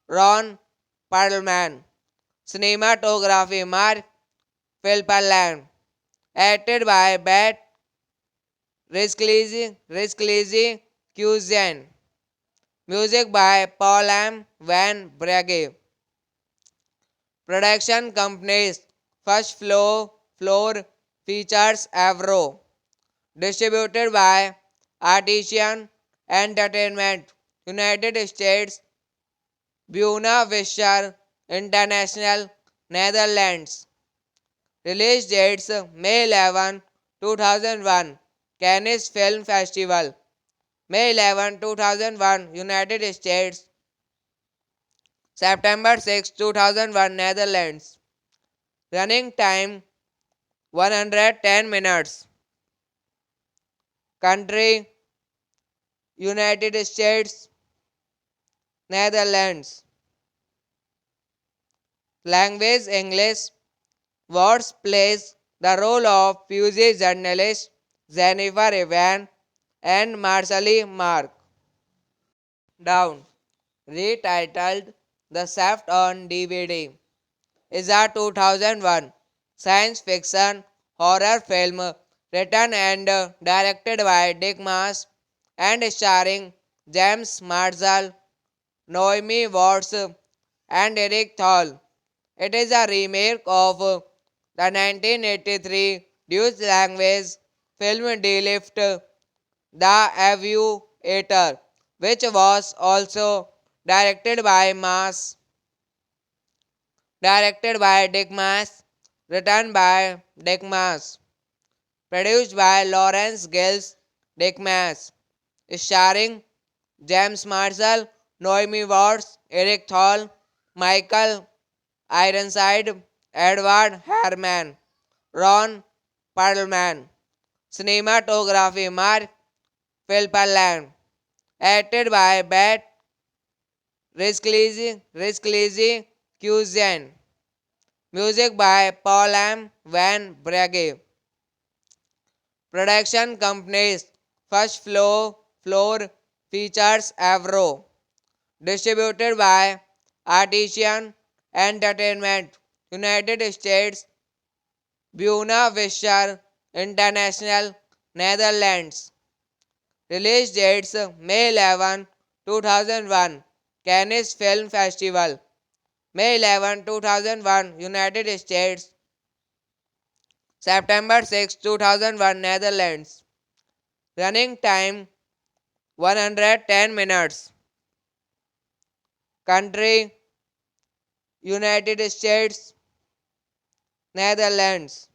Ron Perlman. Cinematography Mark Philpallan. Acted by Beth Rizklezi Cusian. Music by Paul M. Van Bragge. Production companies First Floor Features Avro. Distributed by Artisan Entertainment, United States, Buena Vista International, Netherlands. Release dates May 11, 2001, Cannes Film Festival. May 11, 2001, United States. September 6, 2001, Netherlands. Running time 110 minutes. Country United States, Netherlands. Language English. Words plays the role of Pusey journalist Jennifer Evan and Marcely Mark. Down. Retitled The Shaft on DVD. Is a 2001 science fiction horror film written and directed by Dick Maas and starring James Marshall, Noemi Watts, and Eric Thal. It is a remake of the 1983 Dutch language film De Lift, The Aviator, which was also directed by Dick Maas, written by Dick Maas, produced by Lawrence Gills Dick Maas, starring James Marshall, Noemi Watts, Eric Thal, Michael Ironside, Edward Herman, Ron Perlman. Cinematography Mark Philpelland. Acted by Beth Risklezi Cuisine. Music by Paul M. Van Bragge. Production companies First Floor Features Avro. Distributed by Artisan Entertainment, United States, Buena Vista International, Netherlands. Release dates May 11, 2001, Cannes Film Festival. May 11, 2001, United States. September 6, 2001, Netherlands. Running time 110 minutes. Country United States, Netherlands.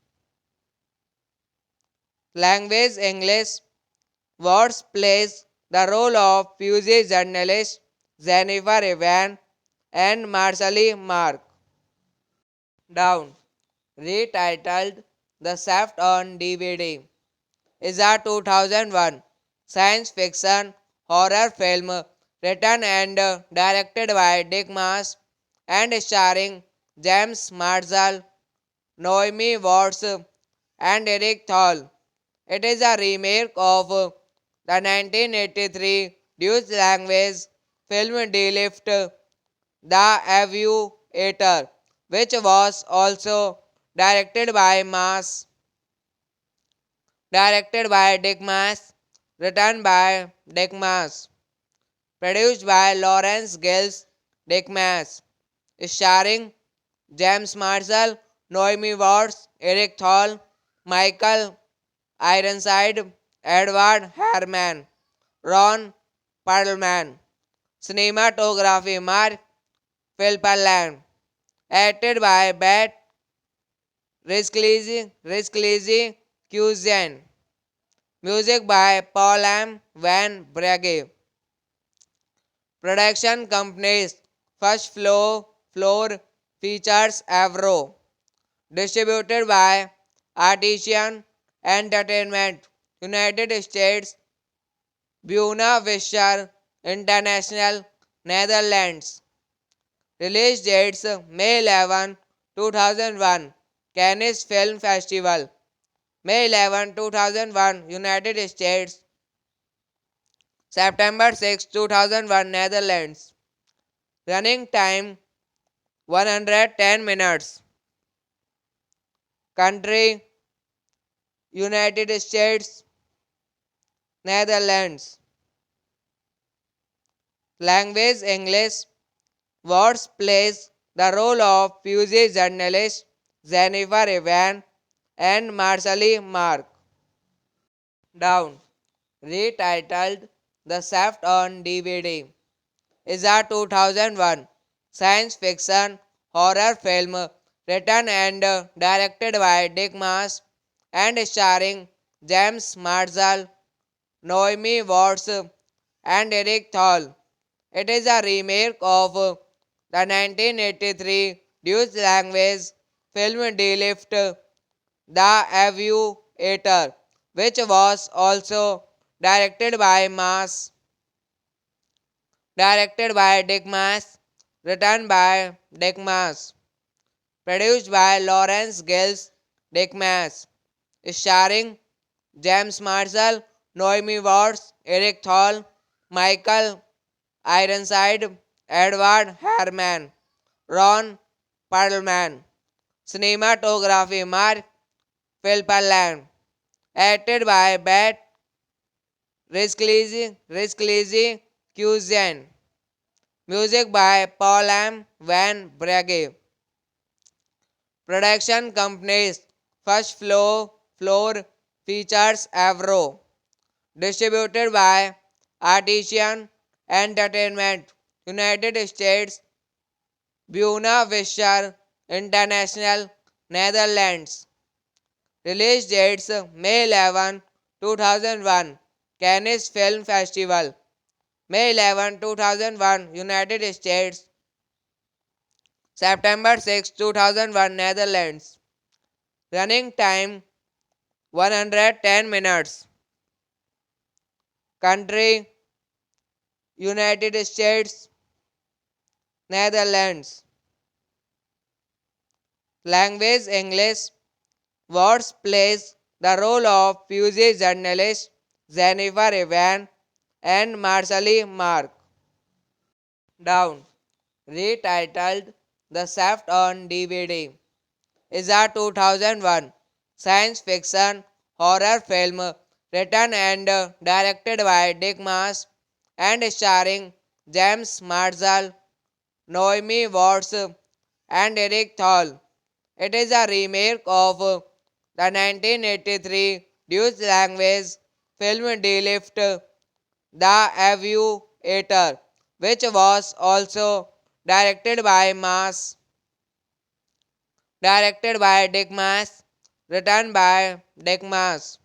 Language English. Words plays the role of Pusey journalist Jennifer Evan and Marcely Mark. Down. Retitled The Shaft on DVD. Is a 2001 science fiction horror film written and directed by Dick Maas and starring James Marshall, Noemi Watts, and Eric Thal. It is a remake of the 1983 Dutch language film De Lift, The Aviator, which was also directed by Dick Maas, written by Dick Maas, produced by Lawrence Gills Dick Maas, starring James Marshall, Noemi Watts, Eric Thal, Michael Ironside, Edward Herman, Ron Perlman. Cinematography Mark Philpelland. Acted by Beth Risklezi Cuisine. Music by Paul M. Van Bragge. Production companies First Floor Features Avro. Distributed by Artisan Entertainment, United States, Buena Vista International, Netherlands. Release dates May 11, 2001, Cannes Film Festival. May 11, 2001, United States. September 6, 2001, Netherlands. Running time 110 minutes. Country United States, Netherlands. Language English. Words plays the role of Pusey journalist Jennifer Evan and Marcely Mark. Down. Retitled The Shaft on DVD. Is a 2001 science fiction horror film written and directed by Dick Maas and starring James Marshall, Noemi Watts, and Eric Thal. It is a remake of the 1983 Dutch language film De Lift, The Aviator, which was also directed by Dick Maas, written by Dick Maas, produced by Lawrence Gills Dick Maas, starring James Marshall, Noemi Watts, Eric Thal, Michael Ironside, Edward Harman, Ron Perlman. Cinematography Mark Philpelland. Acted by Beth Risklezi Cuisine. Music by Paul M. Van Bragge. Production companies First Floor Features Avro. Distributed by Artisan Entertainment, United States, Buena Vista International, Netherlands. Release dates May 11, 2001, Cannes Film Festival. May 11, 2001, United States. September 6, 2001, Netherlands. Running time 110 minutes. Country United States, Netherlands. Language English. Watts plays the role of Pusey journalist Jennifer Evan and Marshall Mark. Down. Retitled The Shaft on DVD, is a 2001 science fiction horror film written and directed by Dick Maas and starring James Marshall, Noemi Watts, and Eric Thal. It is a remake of the 1983 Dutch language film De Lift, The Aviator, which was also directed by Dick Maas, written by Dick Maas,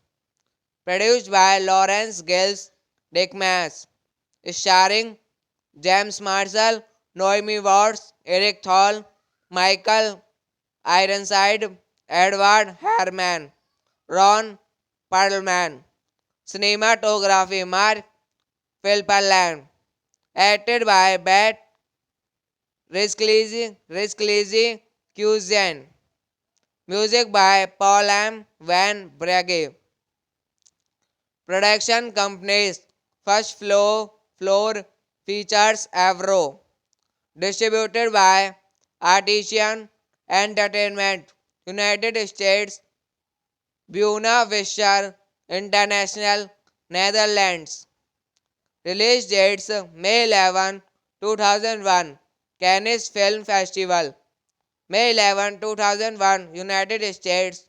produced by Lawrence Gills Dick Maas, starring James Marshall, Noemi Watts, Eric Thal, Michael Ironside, Edward Harman, Ron Perlman. Cinematography Mark Philpelland. Acted by Beth Risklezi Cuisine. Music by Paul M. Van Bragge. Production companies First Floor Features Avro. Distributed by Artisan Entertainment, United States, Buena Vista International, Netherlands. Release dates May 11, 2001, Cannes Film Festival. May 11, 2001, United States.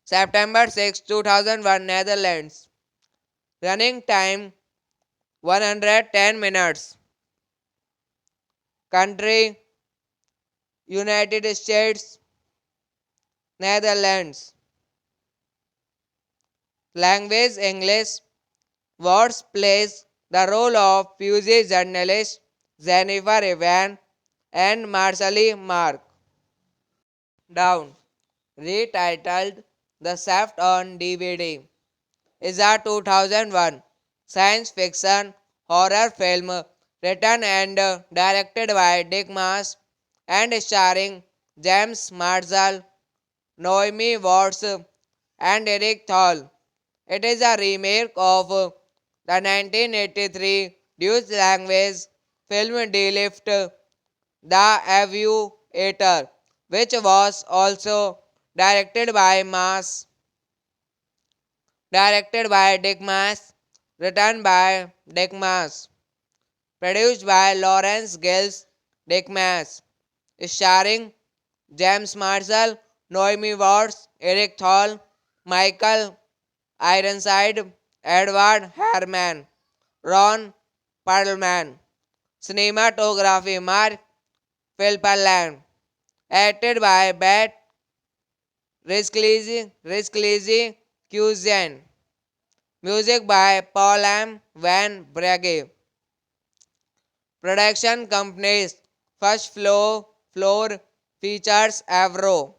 September 6, 2001, Netherlands. Running time 110 minutes. Country United States, Netherlands. Language English. Watts plays the role of Pusey journalist Jennifer Evan and Marshall Mark. Down. Retitled The Shaft on DVD, is a 2001 science fiction horror film written and directed by Dick Maas and starring James Marshall, Noemi Watts, and Eric Thal. It is a remake of the 1983 Dutch language film De Lift, The Aviator, which was also directed by Dick Maas, written by Dick Maas, produced by Lawrence Gills Dick Maas, starring James Marshall, Noemi Watts, Eric Thal, Michael Ironside, Edward Harman, Ron Perlman. Cinematography Mark Filmland. Acted by Bette Risklezi Cuisine. Music by Paul M. Van Bragge. Production companies First Floor Features Avro.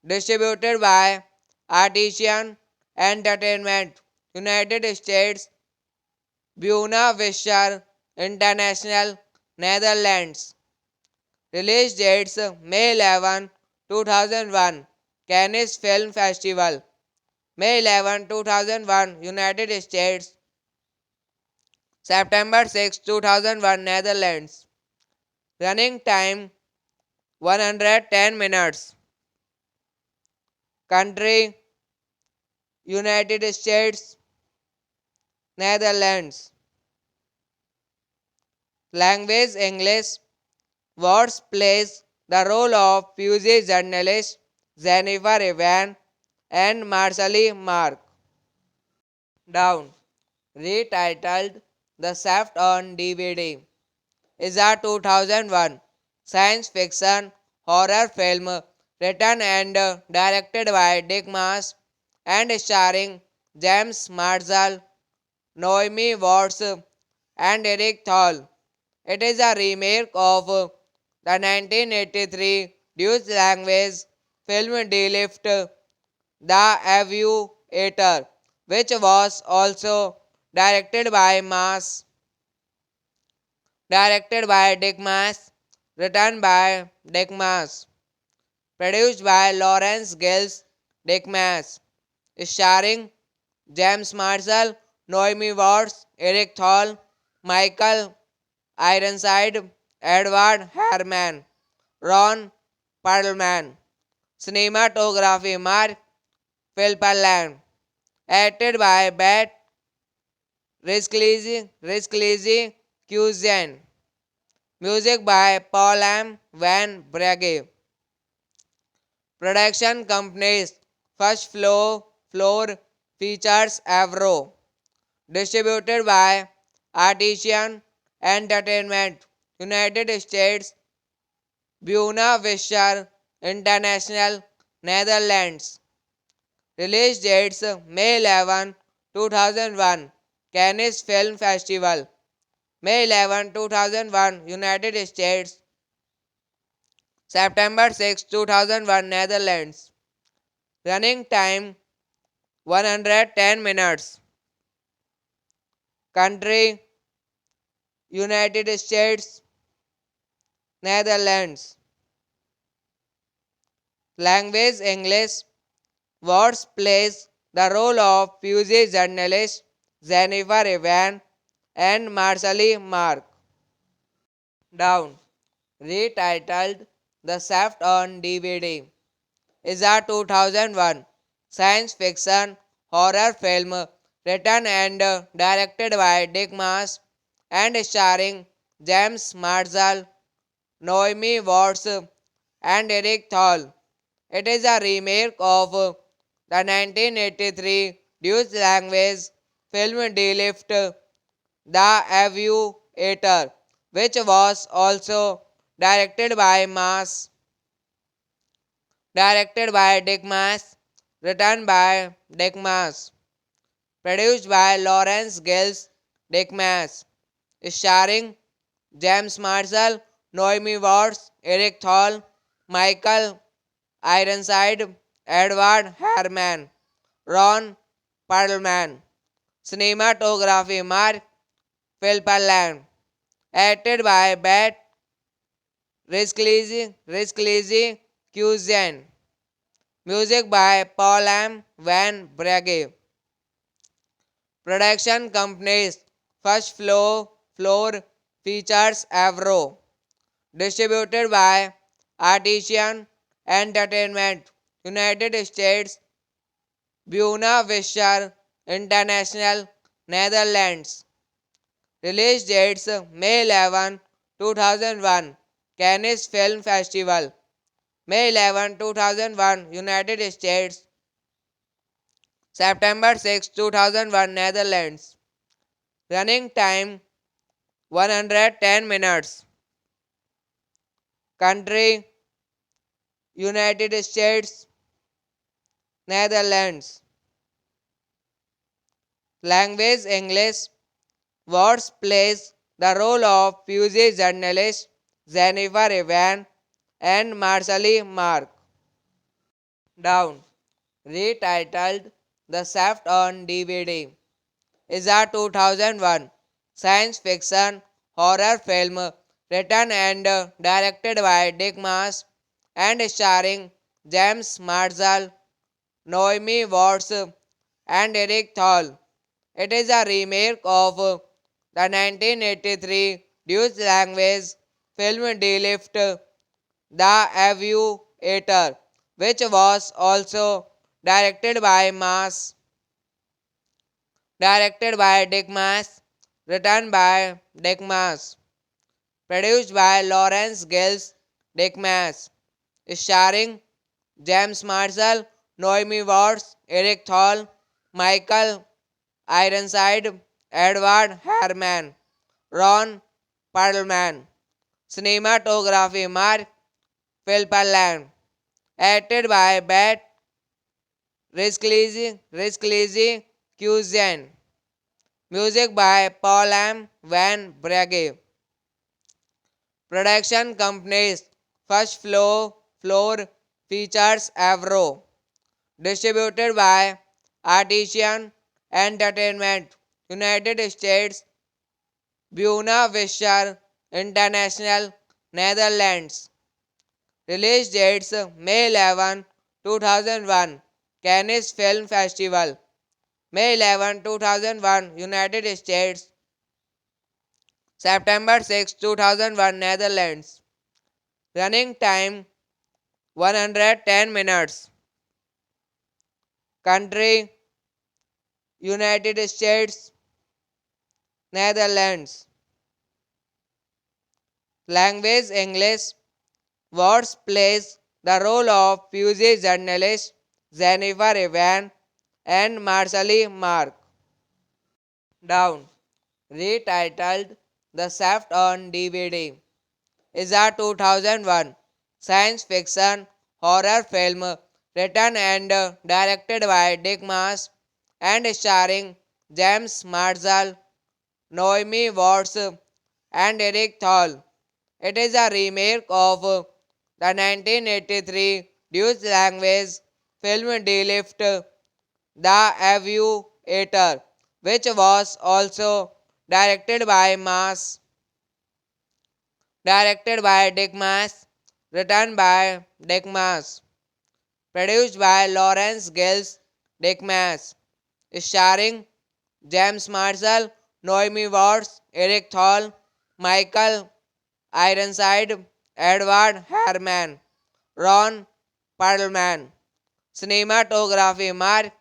Distributed by Artisan Entertainment, United States, Buena Vista International, Netherlands. Release dates May 11, 2001, Cannes Film Festival. May 11, 2001, United States. September 6, 2001, Netherlands. Running time 110 minutes. Country United States, Netherlands. Language English. Watts plays the role of Pusey journalist Jennifer Evan and Marcely Mark. Down. Retitled The Shaft on DVD. Is a 2001 science fiction horror film written and directed by Dick Maas and starring James Marshall, Naomi Watts, and Eric Thal. It is a remake of the 1983 Dutch language film De-Lift, The Aviator, which was also directed by Dick Maas, written by Dick Maas, produced by Lawrence Gills Dick Maas, starring James Marshall, Naomi Watts, Eric Thal, Michael Ironside, Edward Herrmann, Ron Perlman. Cinematography Mark Filperland. Acted by Bette Risklezi Cuisine. Music by Paul M. Van Bragge. Production companies First Floor Features Avro. Distributed by Artisan Entertainment, United States, Buena Vista International, Netherlands. Release dates May 11, 2001, Cannes Film Festival. May 11, 2001, United States. September 6, 2001, Netherlands. Running time 110 minutes. Country United States, Netherlands. Language English. Watts plays the role of Pusey journalist Jennifer Evan and Marcely Mark. Down. Retitled The Shaft on DVD. Is a 2001 science fiction horror film written and directed by Dick Maas and starring James Marshall, Naomi Watts, and Eric Thal. It is a remake of the 1983 Dutch language film De-Lift, The Aviator, which was also directed by Dick Maas, written by Dick Maas, produced by Lawrence Gills Dick Maas, starring James Marshall, Naomi Watts, Eric Thal, Michael Ironside, Edward Herrmann, Ron Perlman. Cinematography Mark Filperland. Acted by Bette Risklezi Cuisine. Music by Paul M. Van Bragge. Production companies First Floor Features Avro. Distributed by Artisan Entertainment, United States, Buena Vista International, Netherlands. Release dates May 11, 2001, Cannes Film Festival. May 11, 2001, United States. September 6, 2001, Netherlands. Running time 110 minutes. Country United States, Netherlands. Language English. Words plays the role of Pusey journalist Jennifer Evan and Marshall Mark. Down. Retitled The Shaft on DVD. Is a 2001 science fiction horror film written and directed by Dick Maas and starring James Marshall, Naomi Watts, and Eric Thal. It is a remake of the 1983 Dutch language film De Lift, The Aviator, which was also directed by Maas, directed by Dick Maas, written by Dick Maas, produced by Lawrence Gills Dick Maas, starring James Marshall, Naomi Watts, Eric Thal, Michael Ironside, Edward Harriman, Ron Perlman. Cinematography Mark Philpallan. Acted by Beth Risklezi Cusian. Music by Paul M. Van Brage. Production companies First Floor Features Avro. Distributed by Artisan Entertainment, United States, Buena Vista International, Netherlands. Release dates May 11, 2001, Cannes Film Festival. May 11, 2001, United States. September 6, 2001, Netherlands. Running time 110 minutes. Country United States, Netherlands. Language English. Words plays the role of Pusey journalist Jennifer Evan and Marshall Mark. Down. Retitled The Shaft on DVD. Is a 2001 science fiction horror film written and directed by Dick Maas and starring James Marshall, Naomi Watts, and Eric Thal. It is a remake of the 1983 Dutch language film De Lift, The Aviator, which was also directed by Maas, directed by Dick Maas, written by Dick Maas, produced by Lawrence Gills Dick Maas, starring James Marshall, Naomi Watts, Eric Thal, Michael Ironside, Edward Harriman, Ron Perlman. Cinematography Mark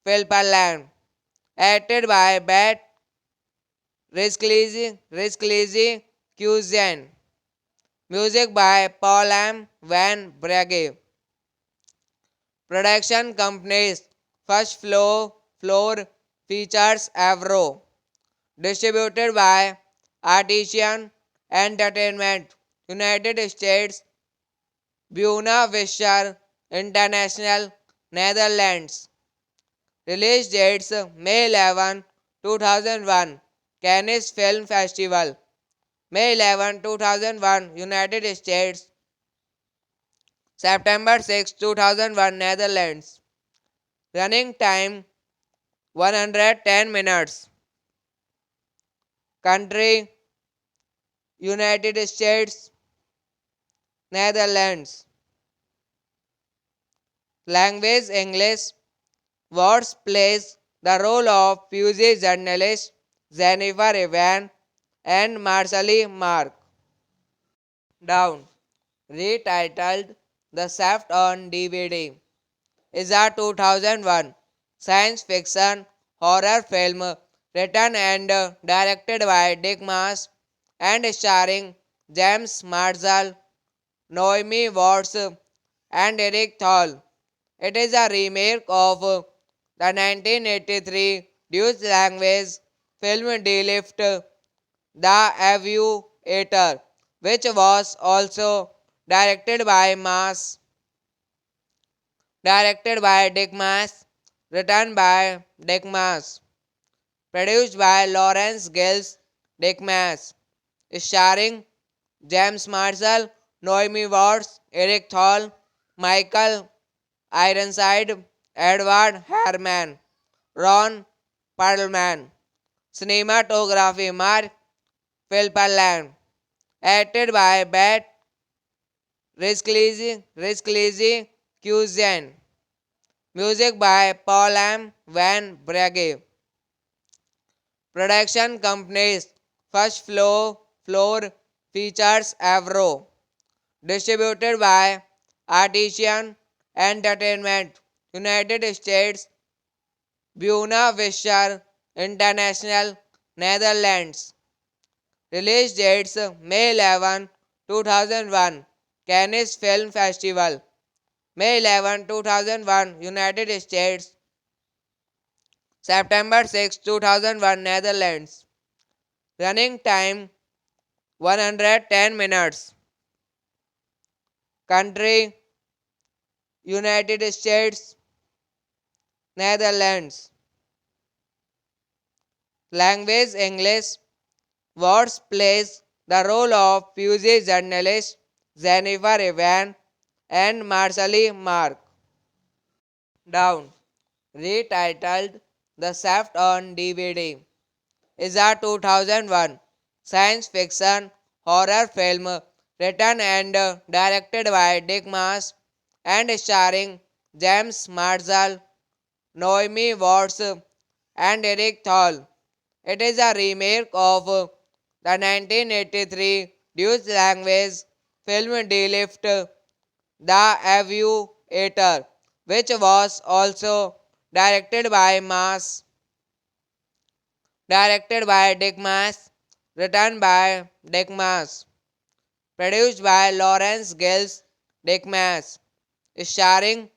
Philpallan. Acted by Beth Risklezi Cusian. Music by Paul M. Van Brage. Production companies First Floor Features Avro. Distributed by Artisan Entertainment, United States, Buena Vista International, Netherlands. Release dates May 11, 2001, Cannes Film Festival. May 11, 2001, United States. September 6, 2001, Netherlands. Running time 110 minutes. Country United States, Netherlands. Language English. Words plays the role of Pusey journalist Jennifer Evan and Marshall Mark. Down. Retitled The Shaft on DVD. Is a 2001 science fiction horror film written and directed by Dick Maas and starring James Marshall, Naomi Watts, and Eric Thal. It is a remake of the 1983 Dutch language film De Lift, The Aviator, which was also directed by Mas, directed by Dick Maas, written by Dick Maas, produced by Lawrence Gills Dick Maas, starring James Marshall, Noemi Watts, Eric Thal, Michael Ironside, Edward Harriman, Ron Perlman, cinematography Mark Philpallan, acted by Beth Rizklezi Cusian, music by Paul M. Van Bragge, production companies First Floor Features Avro, distributed by Artisan Entertainment, United States, Buena Vista International, Netherlands. Release dates May 11, 2001, Cannes Film Festival. May 11, 2001, United States. September 6, 2001, Netherlands. Running time 110 minutes. Country United States, Netherlands. Language English. Watts plays the role of Pusey journalist Jennifer Evan and Marshall Mark. Down. Retitled The Shaft on DVD, is a 2001 science fiction horror film written and directed by Dick Maas and starring James Marshall, Noemi Watts, and Eric Thal. It is a remake of the 1983 Dutch language film De Lift, The Aviator, which was also directed by Dick Maas, written by Dick Maas, produced by Lawrence Gills Dick Maas, starring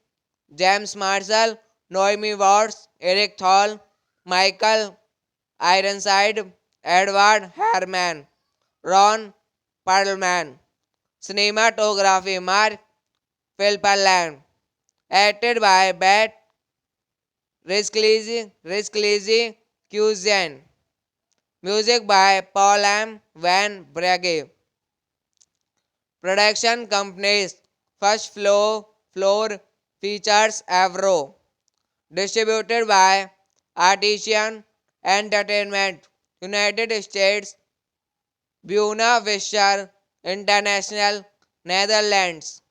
James Marshall, Noemi Watts, Eric Thal, Michael Ironside, Edward Harriman, Ron Perlman, cinematography Mark Philpallan, acted by Beth Rizklezi Cusian, music by Paul M. Van Bragge, production companies First Floor Features Avro, distributed by Artisan Entertainment, United States, Buena Vista International, Netherlands.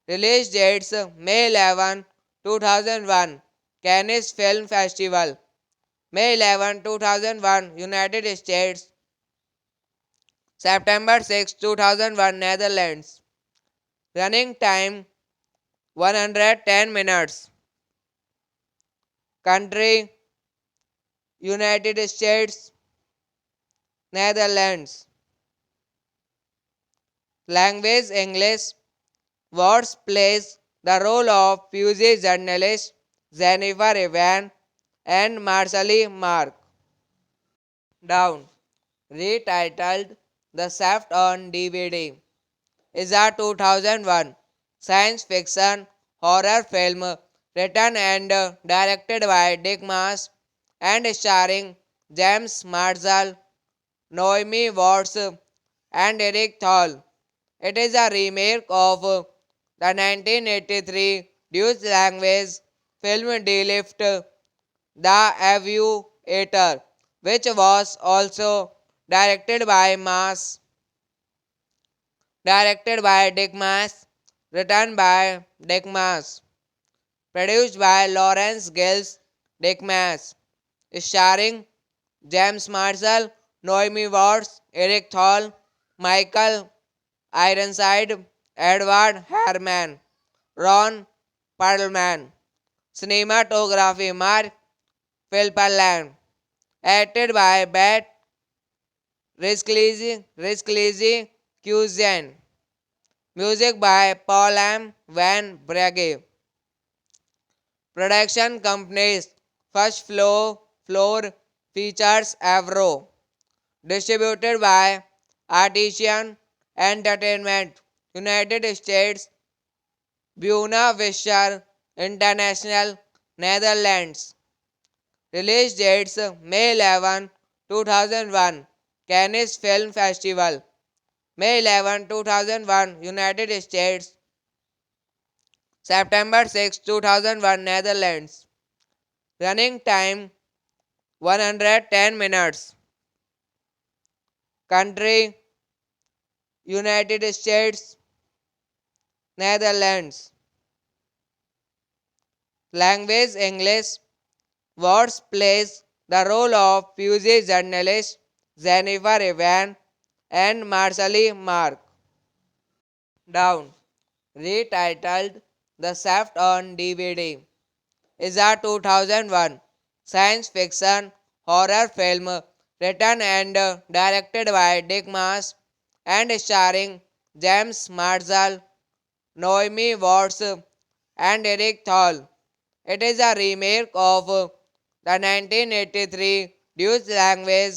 Release dates May 11, 2001, Cannes Film Festival. May 11, 2001, United States. September 6, 2001, Netherlands. Running time 110 minutes. Country United States, Netherlands. Language English. Watts plays the role of Pusey journalist Jennifer Evan and Marshall Mark. Down. Retitled The Shaft on DVD, is a 2001 science fiction horror film written and directed by Dick Maas and starring James Marshall, Noemi Watts, and Eric Thal. It is a remake of the 1983 Dutch language film De Lift, The Aviator, which was also directed by Dick Maas, written by Dick Maas, produced by Lawrence Gills Dick Maas, starring James Marshall, Noemi Watts, Eric Thal, Michael Ironside, Edward Harriman, Ron Perlman, cinematography Mark Philpallan, acted by Beth Rizklezi Cusian, music by Paul M. Van Bragge, production companies First Floor Features Avro, distributed by Artisan Entertainment, United States, Buena Vista International, Netherlands. Release dates May 11, 2001, Cannes Film Festival. May 11, 2001, United States. September 6, 2001, Netherlands. Running time 110 minutes. Country United States, Netherlands. Language English. Words plays the role of Pusey journalist Jennifer Evan and Marcely Mark. Down. Retitled The Shaft on DVD. Is a 2001 science fiction horror film written and directed by Dick Maas and starring James Marshall, Naomi Watts, and Eric Thal. It is a remake of the 1983 Dutch language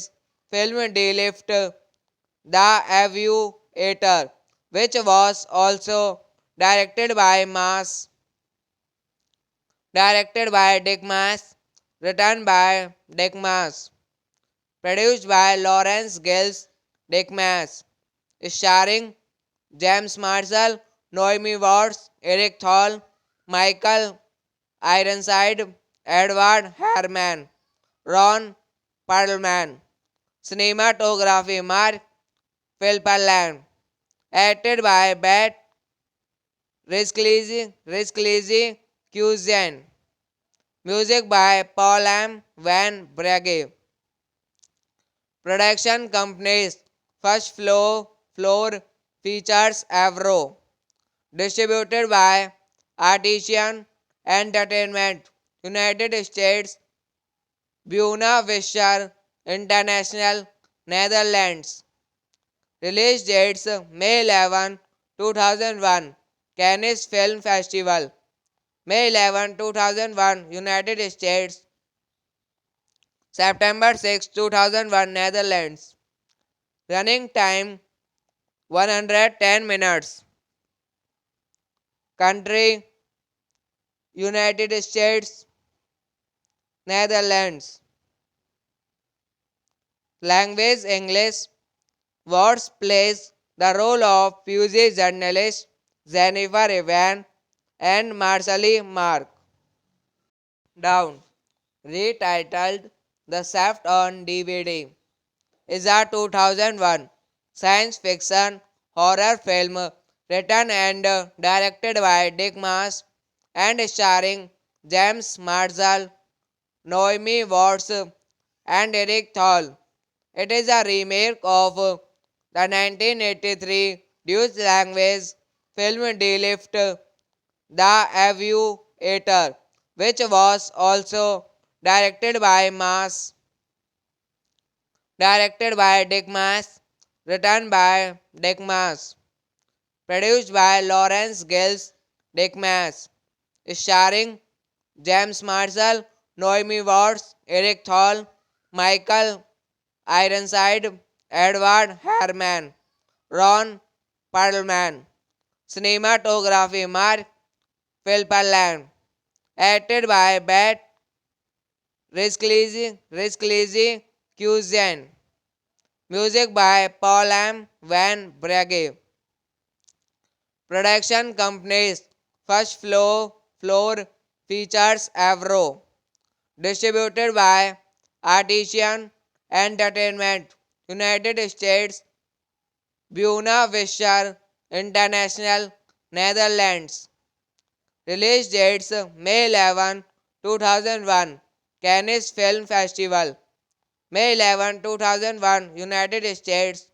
film De Lift, The Aviator, which was also directed by Dick Maas, written by Dick Maas, produced by Lawrence Gills Dick Maas, starring James Marshall, Naomi Watts, Eric Thal, Michael Ironside, Edward Herman, Ron Perlman. Cinematography Mark Philpelland. Acted by Beth Risklezi Cuisine. Music by Paul M. Van Bragge. Production companies First Floor Features Avro. Distributed by Artisan Entertainment, United States, Buena Vista International, Netherlands. Release dates May 11, 2001, Cannes Film Festival. May 11, 2001, United States. September 6, 2001, Netherlands. Running time 110 minutes. Country United States, Netherlands. Language English. Words plays the role of Pusey journalist Jennifer Evan and Marcely Mark. Down. Retitled The Shaft on DVD. Is a 2001 science fiction horror film written and directed by Dick Maas and starring James Marshall, Naomi Watts, and Eric Thal. It is a remake of the 1983 Dutch language film De Lift, The Aviator, which was also directed by Dick Maas, written by Dick Maas, produced by Lawrence Gills Dick Maas, starring James Marshall, Naomi Watts, Eric Thal, Michael Ironside, Edward Herman, Ron Perlman. Cinematography Mark Philpelland. Acted by Beth Risklezi Cuisine. Music by Paul M. Van Bragge. Production companies First Floor Features Avro. Distributed by Artisan Entertainment, United States, Buena Vista International, Netherlands. Release dates May 11, 2001, Cannes Film Festival. May 11, 2001, United States.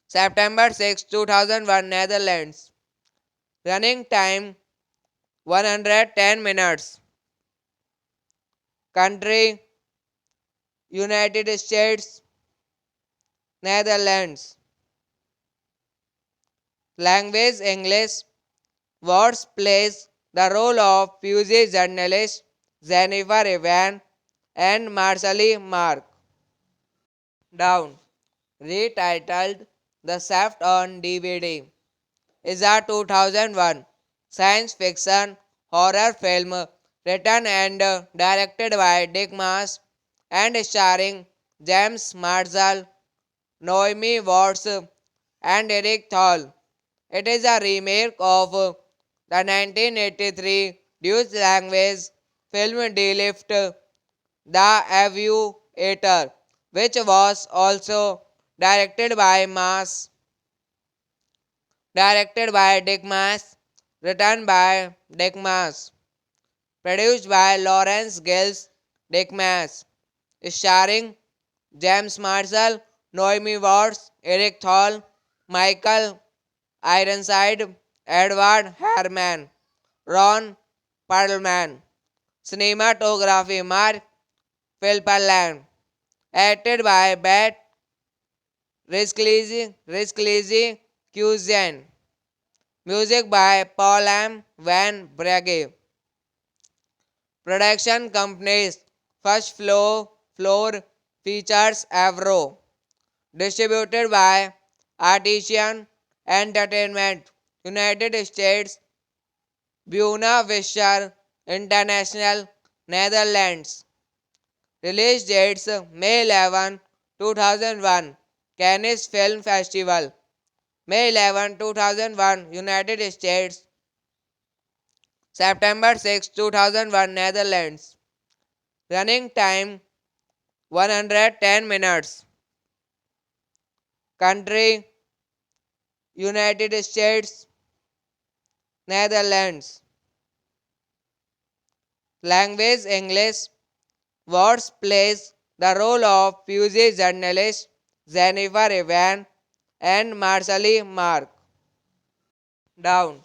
September 6, 2001, Netherlands. Running time 110 minutes. Country United States, Netherlands. Language English. Words plays the role of Pusey journalist Jennifer Evan and Marcely Mark. Down. Retitled The Shaft on DVD. is a 2001 science fiction horror film written and directed by Dick Maas and starring James Marshall, Naomi Watts, and Eric Thal. It is a remake of the 1983 Dutch language film De Lift, The Aviator, which was also directed by Dick Maas, written by Dick Maas, produced by Lawrence Gills Dick Maas, starring James Marshall, Naomi Watts, Eric Thal, Michael Ironside, Edward Herman, Ron Perlman. Cinematography Mark Philpelland. Acted by Beth Risklezi Cuisine. Music by Paul M. Van Bragge. Production companies First Floor Features Avro. Distributed by Artisan Entertainment, United States, Buena Vista International, Netherlands. Release dates May 11, 2001, Cannes Film Festival. May 11, 2001, United States. September 6, 2001, Netherlands. Running time 110 minutes. Country United States, Netherlands. Language English. Watts plays the role of Pusey journalist Jennifer Evan and Marshall Mark. Down.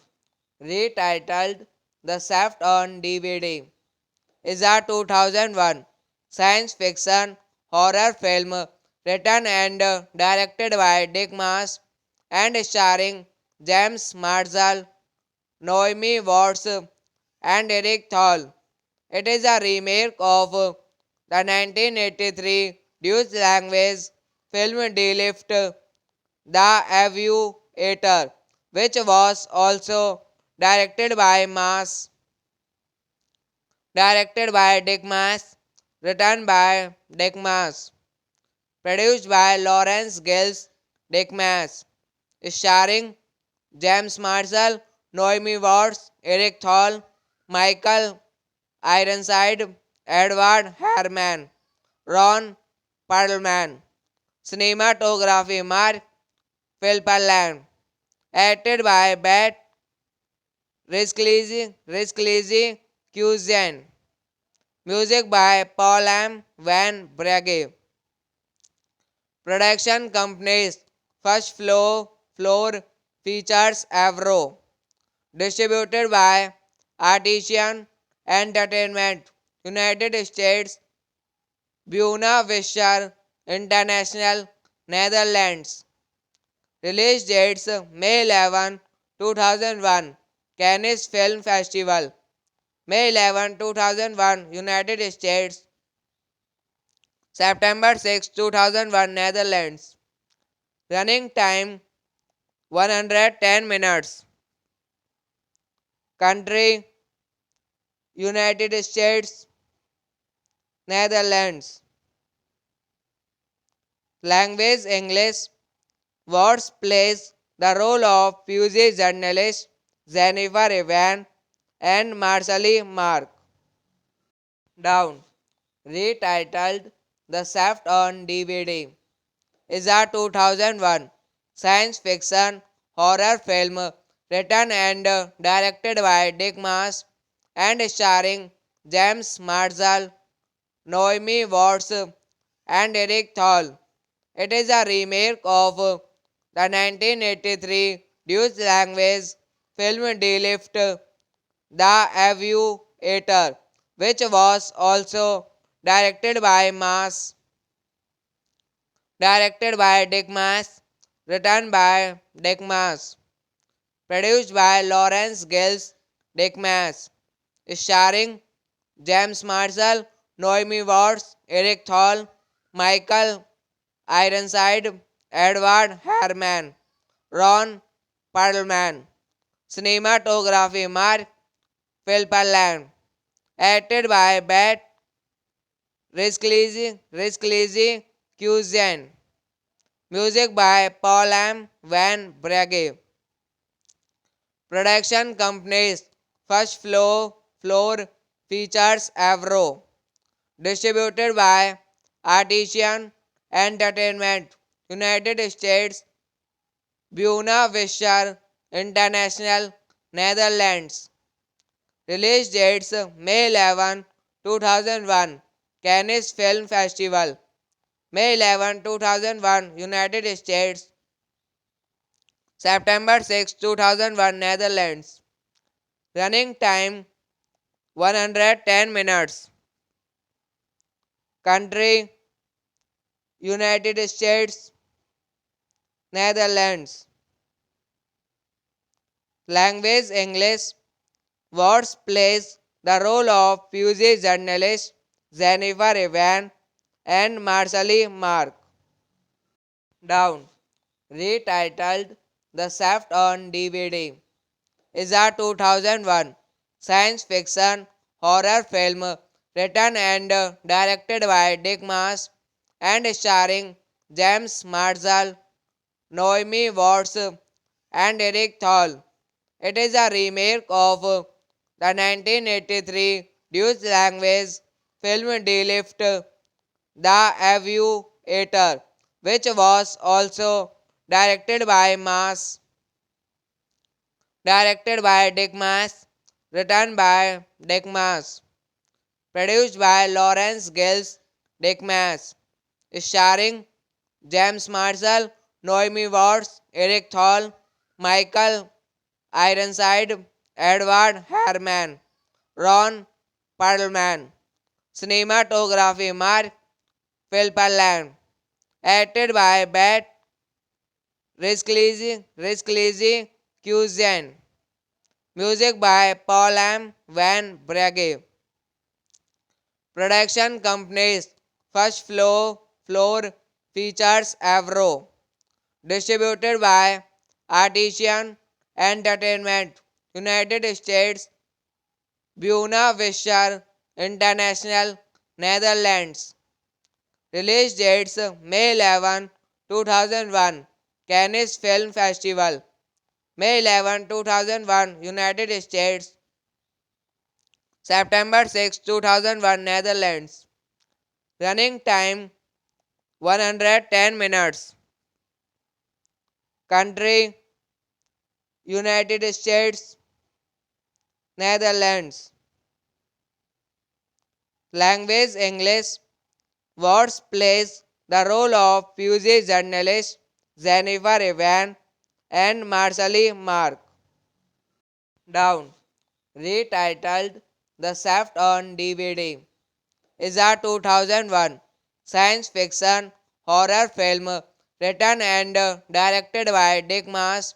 Retitled The Shaft on DVD, is a 2001 science fiction horror film written and directed by Dick Maas and starring James Marshall, Naomi Watts, and Eric Thal. It is a remake of the 1983 Dutch language film De Lift, The Aviator, which was also directed by Dick Maas, written by Dick Maas, produced by Lawrence Gills Dick Maas, starring James Marshall, Naomi Watts, Eric Thal, Michael Ironside, Edward Herman, Ron Perlman. Cinematography Mark Philpelland. Acted by Beth Risklezi Cuisine. Music by Paul M. Van Bragge. Production companies First Floor Features Avro. Distributed by Artisan Entertainment, United States, Buena Vista International, Netherlands. Release dates May 11, 2001, Cannes Film Festival. May 11, 2001, United States. September 6, 2001, Netherlands. Running time 110 minutes. Country United States, Netherlands. Language English. Watts plays the role of Pusey journalist Jennifer Evan and Marshall Mark. Down. Retitled The Shaft on DVD, is a 2001 science fiction horror film written and directed by Dick Maas and starring James Marshall, Naomi Watts, and Eric Thal. It is a remake of the 1983 Dutch language film De Lift, The Aviator, which was also directed by Dick Maas, written by Dick Maas, produced by Lawrence Gills Dick Maas, starring James Marshall, Naomi Watts, Eric Thal, Michael Ironside, Edward Herman, Ron Perlman. Cinematography Mark Philpallan. Acted by Bat Risklezi Cuisine. Music by Paul M. Van Bragge. Production companies First Floor Features Avro. Distributed by Artisan Entertainment, United States, Buena Vista International, Netherlands. Release dates May 11, 2001, Cannes Film Festival. May 11, 2001, United States. September 6, 2001, Netherlands. Running time 110 minutes. Country United States, Netherlands. Language English. Watts plays the role of Pusey journalist Jennifer Evan and Marcely Mark. Down. Retitled The Shaft on DVD. Is a 2001 science fiction horror film written and directed by Dick Maas and starring James Marshall, Naomi Watts, and Eric Thal. It is a remake of the 1983 Dutch language film Die Lift, The Aviator, which was also directed by Dick Maas, written by Dick Maas, produced by Lawrence Gills Dick Maas, starring James Marshall, Naomi Watts, Eric Thal, Michael Ironside, Edward Herrmann, Ron Perlman. Cinematography Mark Philpallan. Acted by Bat Risklezi Cuisine. Music by Paul M. Van Bragge. Production companies First Floor Features Avro. Distributed by Artisan Entertainment, United States, Buena Vista International, Netherlands. Release dates May 11, 2001, Cannes Film Festival. May 11, 2001, United States. September 6, 2001, Netherlands. Running time 110 minutes. Country United States, Netherlands. Language English. Watts plays the role of Pusey journalist Jennifer Evan and Marcely Mark. Down. Retitled The Shaft on DVD. Is a 2001 science fiction horror film written and directed by Dick Maas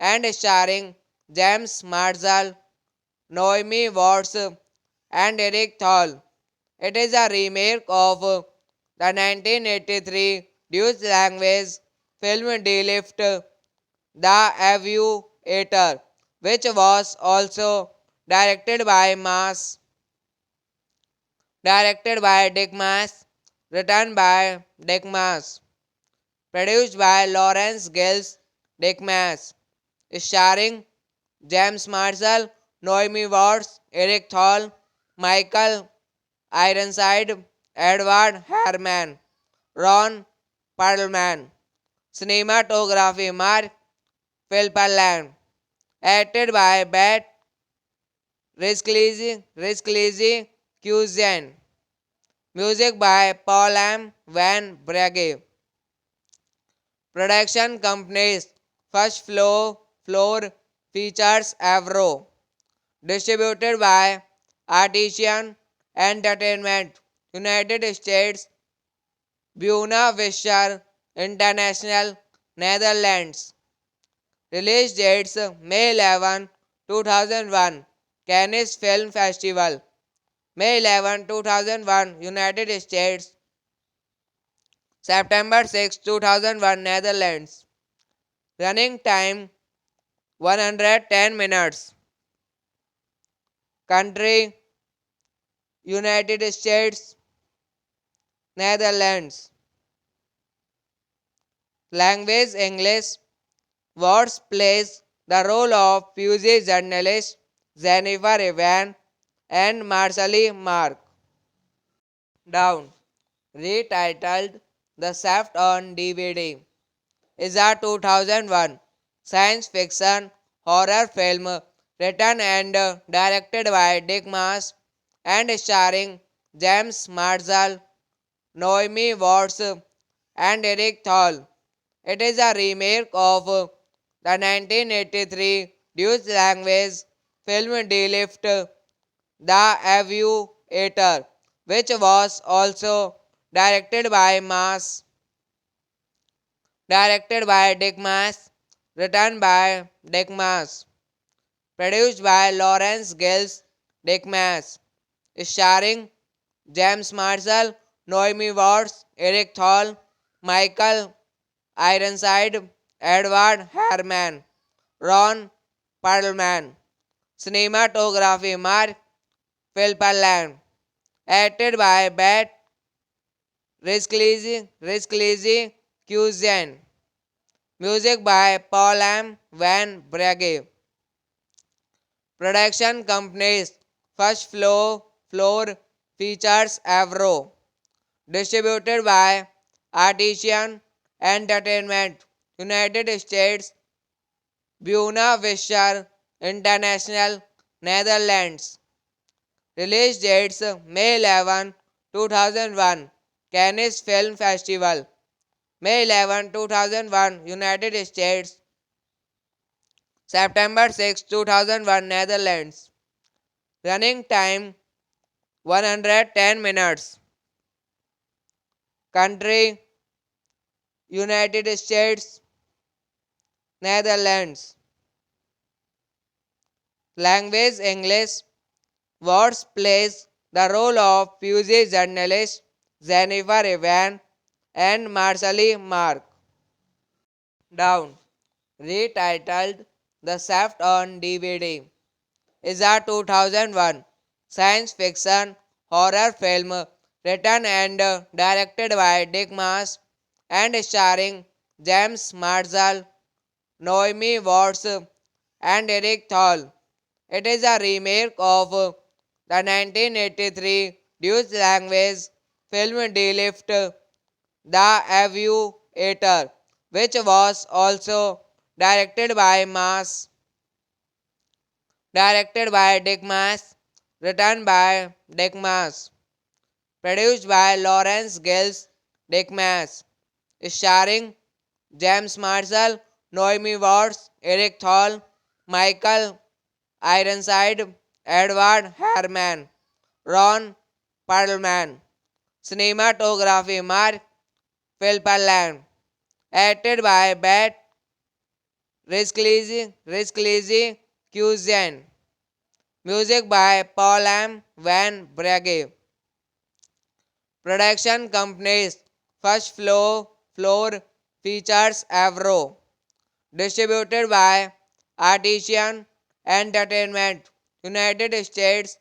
and starring James Marshall, Naomi Watts, and Eric Thal. It is a remake of the 1983 Dutch language film Die Lift, The Aviator, which was also directed by Dick Maas, written by Dick Maas, produced by Lawrence Gills Dick Maas, starring James Marshall, Naomi Watts, Eric Thal, Michael Ironside, Edward Herrmann, Ron Perlman. Cinematography Mark Philpallan. Acted by Bat Risklezi Cuisine. Music by Paul M. Van Bragge. Production companies First Floor Features Avro. Distributed by Artisan Entertainment, United States, Buena Vista International, Netherlands. Release dates May 11, 2001, Cannes Film Festival. May 11, 2001, United States. September 6, 2001, Netherlands. Running time 110 minutes. Country United States, Netherlands. Language English. Words plays the role of Pusey journalist Jennifer Evan and Marshall Mark. Down. Retitled The Shaft on DVD. Is a 2001 science fiction horror film written and directed by Dick Maas and starring James Marshall, Naomi Watts, and Eric Thal. It is a remake of the 1983 Dutch language film De Lift, The Aviator, which was also directed by Maas, directed by Dick Maas, written by Dick Maas, produced by Lawrence Gills Dick Maas, starring James Marshall, Naomi Watts, Eric Thal, Michael Ironside, Edward Herman, Ron Perlman. Cinematography Mark Philpallan. Acted by Beth Risklezi Cusian. Music by Paul M. Van Brage. Production companies First Floor Features Avro. Distributed by Artisan Entertainment, United States, Buena Vista International, Netherlands. Release dates May 11, 2001, Cannes Film Festival. May 11, 2001, United States. September 6, 2001, Netherlands. Running time 110 minutes. Country United States, Netherlands. Language English. Words plays the role of Pusey journalist Jennifer Evan and Marshall Mark. Down. Retitled The Shaft on DVD. Is a 2001 science fiction horror film written and directed by Dick Maas and starring James Marshall, Naomi Watts, and Eric Thal. It is a remake of the 1983 Dutch language film De Lift, The Aviator, which was also directed by Maas, directed by Dick Maas, written by Dick Maas, produced by Lawrence Gills Dick Maas, starring James Marshall, Naomi Watts, Eric Thal, Michael Ironside, Edward Herman, Ron Perlman. Cinematography Mark Philpallan. Acted by Beth Risklezi Cusian. Music by Paul M. Van Brage. Production companies First Floor Features Avro. Distributed by Artisan Entertainment, United States,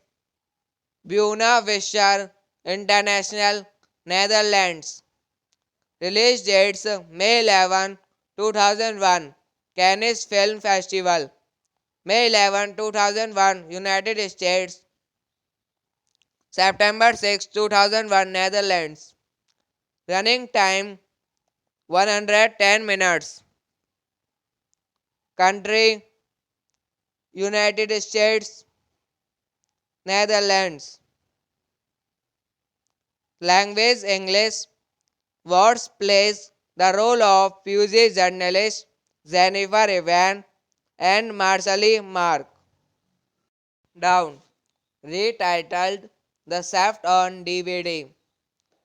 Buena Vista International, Netherlands. Release dates May 11, 2001, Cannes Film Festival. May 11, 2001, United States. September 6, 2001, Netherlands. Running time 110 minutes. Country United States, Netherlands. Language English. Words plays the role of Pusey journalist Jennifer Evan and Marshall Mark. Down. Retitled The Shaft on DVD.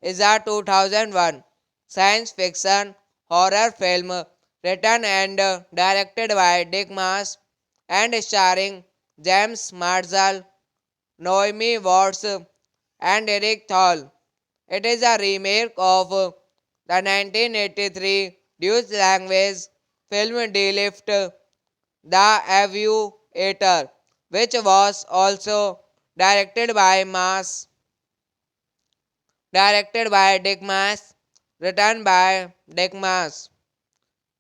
Is a 2001 science fiction horror film written and directed by Dick Maas and starring James Marshall, Naomi Watts, and Eric Thal. It is a remake of the 1983 Dutch language film De Lift, The Aviator, which was also directed by Dick Maas, written by Dick Maas,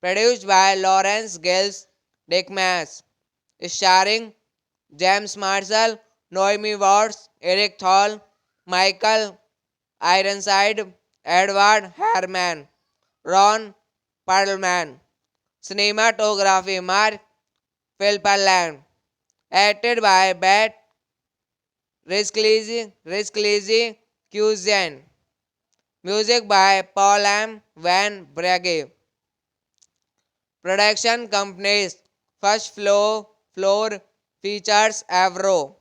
produced by Lawrence Gills Dick Maas, starring James Marshall, Noemi Watts, Eric Thal, Michael Ironside, Edward Harriman, Ron Perlman. Cinematography Mark Philpallan. Acted by Bette Rizklezi Cuisine. Music by Paul M. Van Brage. Production companies First Floor Features Avro.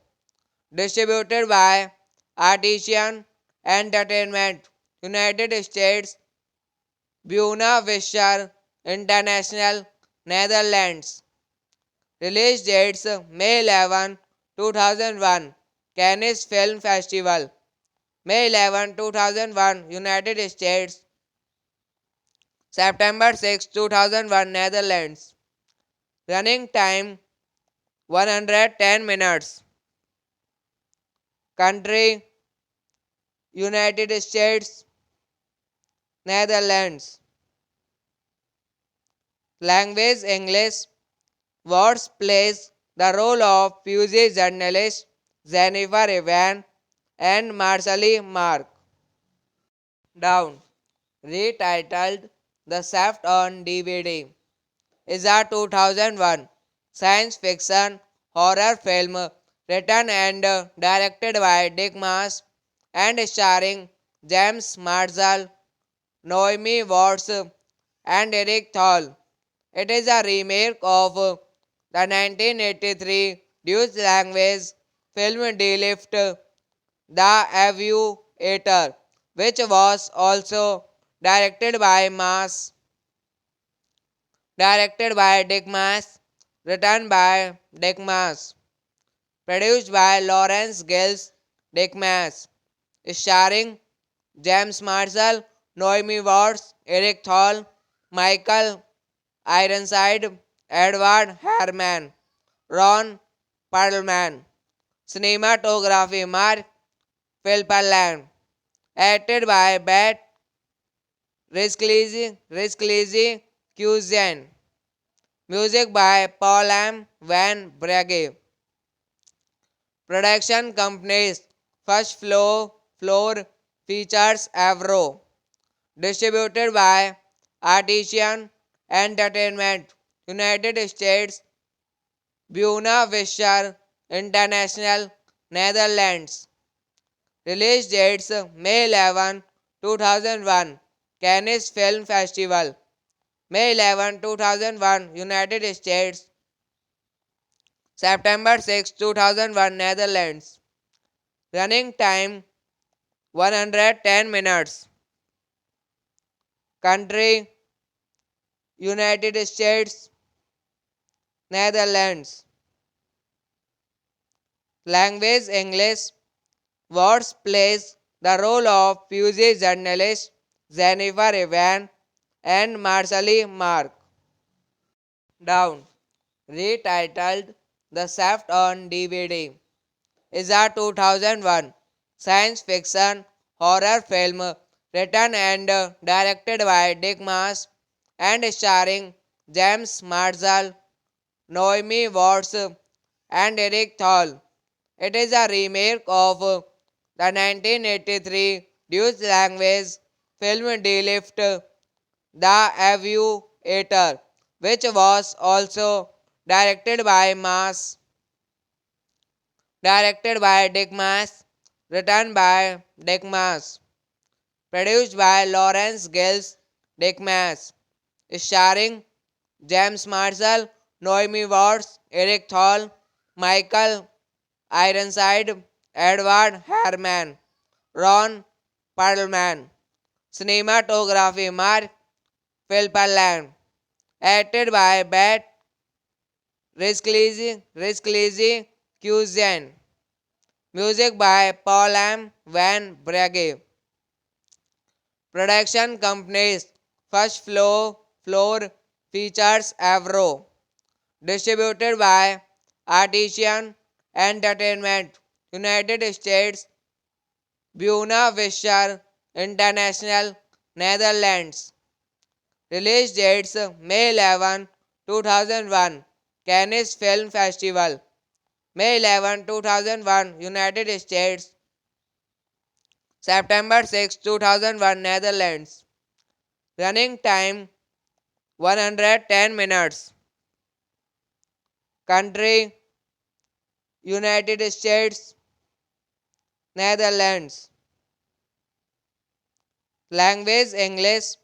Distributed by Artisan Entertainment, United States, Buena Vista International, Netherlands. Release dates May 11, 2001, Cannes Film Festival. May 11, 2001, United States. September 6, 2001, Netherlands. Running time 110 minutes. Country United States, Netherlands. Language English. Watts plays the role of Pusey journalist Jennifer Evan and Marcelly Mark. Down. Retitled The Shaft on DVD, is a 2001 science fiction horror film written and directed by Dick Maas and starring James Marshall, Noemi Watts, and Eric Thal. It is a remake of the 1983 Dutch language film De Lift, The Aviator, which was also directed by Dick Maas, written by Dick Maas, produced by Lawrence Gills Dick Maas, starring James Marshall, Noemi Watts, Eric Thal, Michael Ironside, Edward Harriman, Ron Perlman. Cinematography Mark Philpallan. Acted by Bette Rizklezi Cuisine. Music by Paul M. Van Brage. Production companies First Floor Features Avro. Distributed by Artisan Entertainment, United States, Buena Vista International, Netherlands. Release dates May 11, 2001, Cannes Film Festival. May 11, 2001, United States. September 6, 2001, Netherlands. Running time 110 minutes. Country United States, Netherlands. Language English. Watts plays the role of Pusey journalist Jennifer Evan and Marcelly Mark. Down. Retitled The Shaft on DVD, is a 2001 science fiction horror film written and directed by Dick Maas and starring James Marshall, Noemi Watts, and Eric Thal. It is a remake of the 1983 Dutch language film De Lift, The Aviator, which was also directed by Dick Maas, written by Dick Maas, produced by Lawrence Gills Dick Maas, starring James Marshall, Noemi Watts, Eric Thal, Michael Ironside, Edward Harriman, Ron Perlman. Cinematography Mark Philpallan. Acted by Bette Rizklezi Cuisine. Music by Paul M. Van Brage. Production companies First Floor Features Avro. Distributed by Artisan Entertainment, United States, Buena Vista International, Netherlands. Release dates May 11, 2001, Cannes Film Festival. May 11, 2001, United States. September 6, 2001, Netherlands. Running time 110 minutes. Country United States, Netherlands. Language English.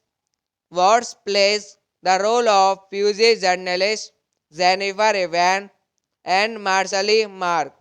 Watts plays the role of Pusey journalist Jennifer Evan and Marshall Mark.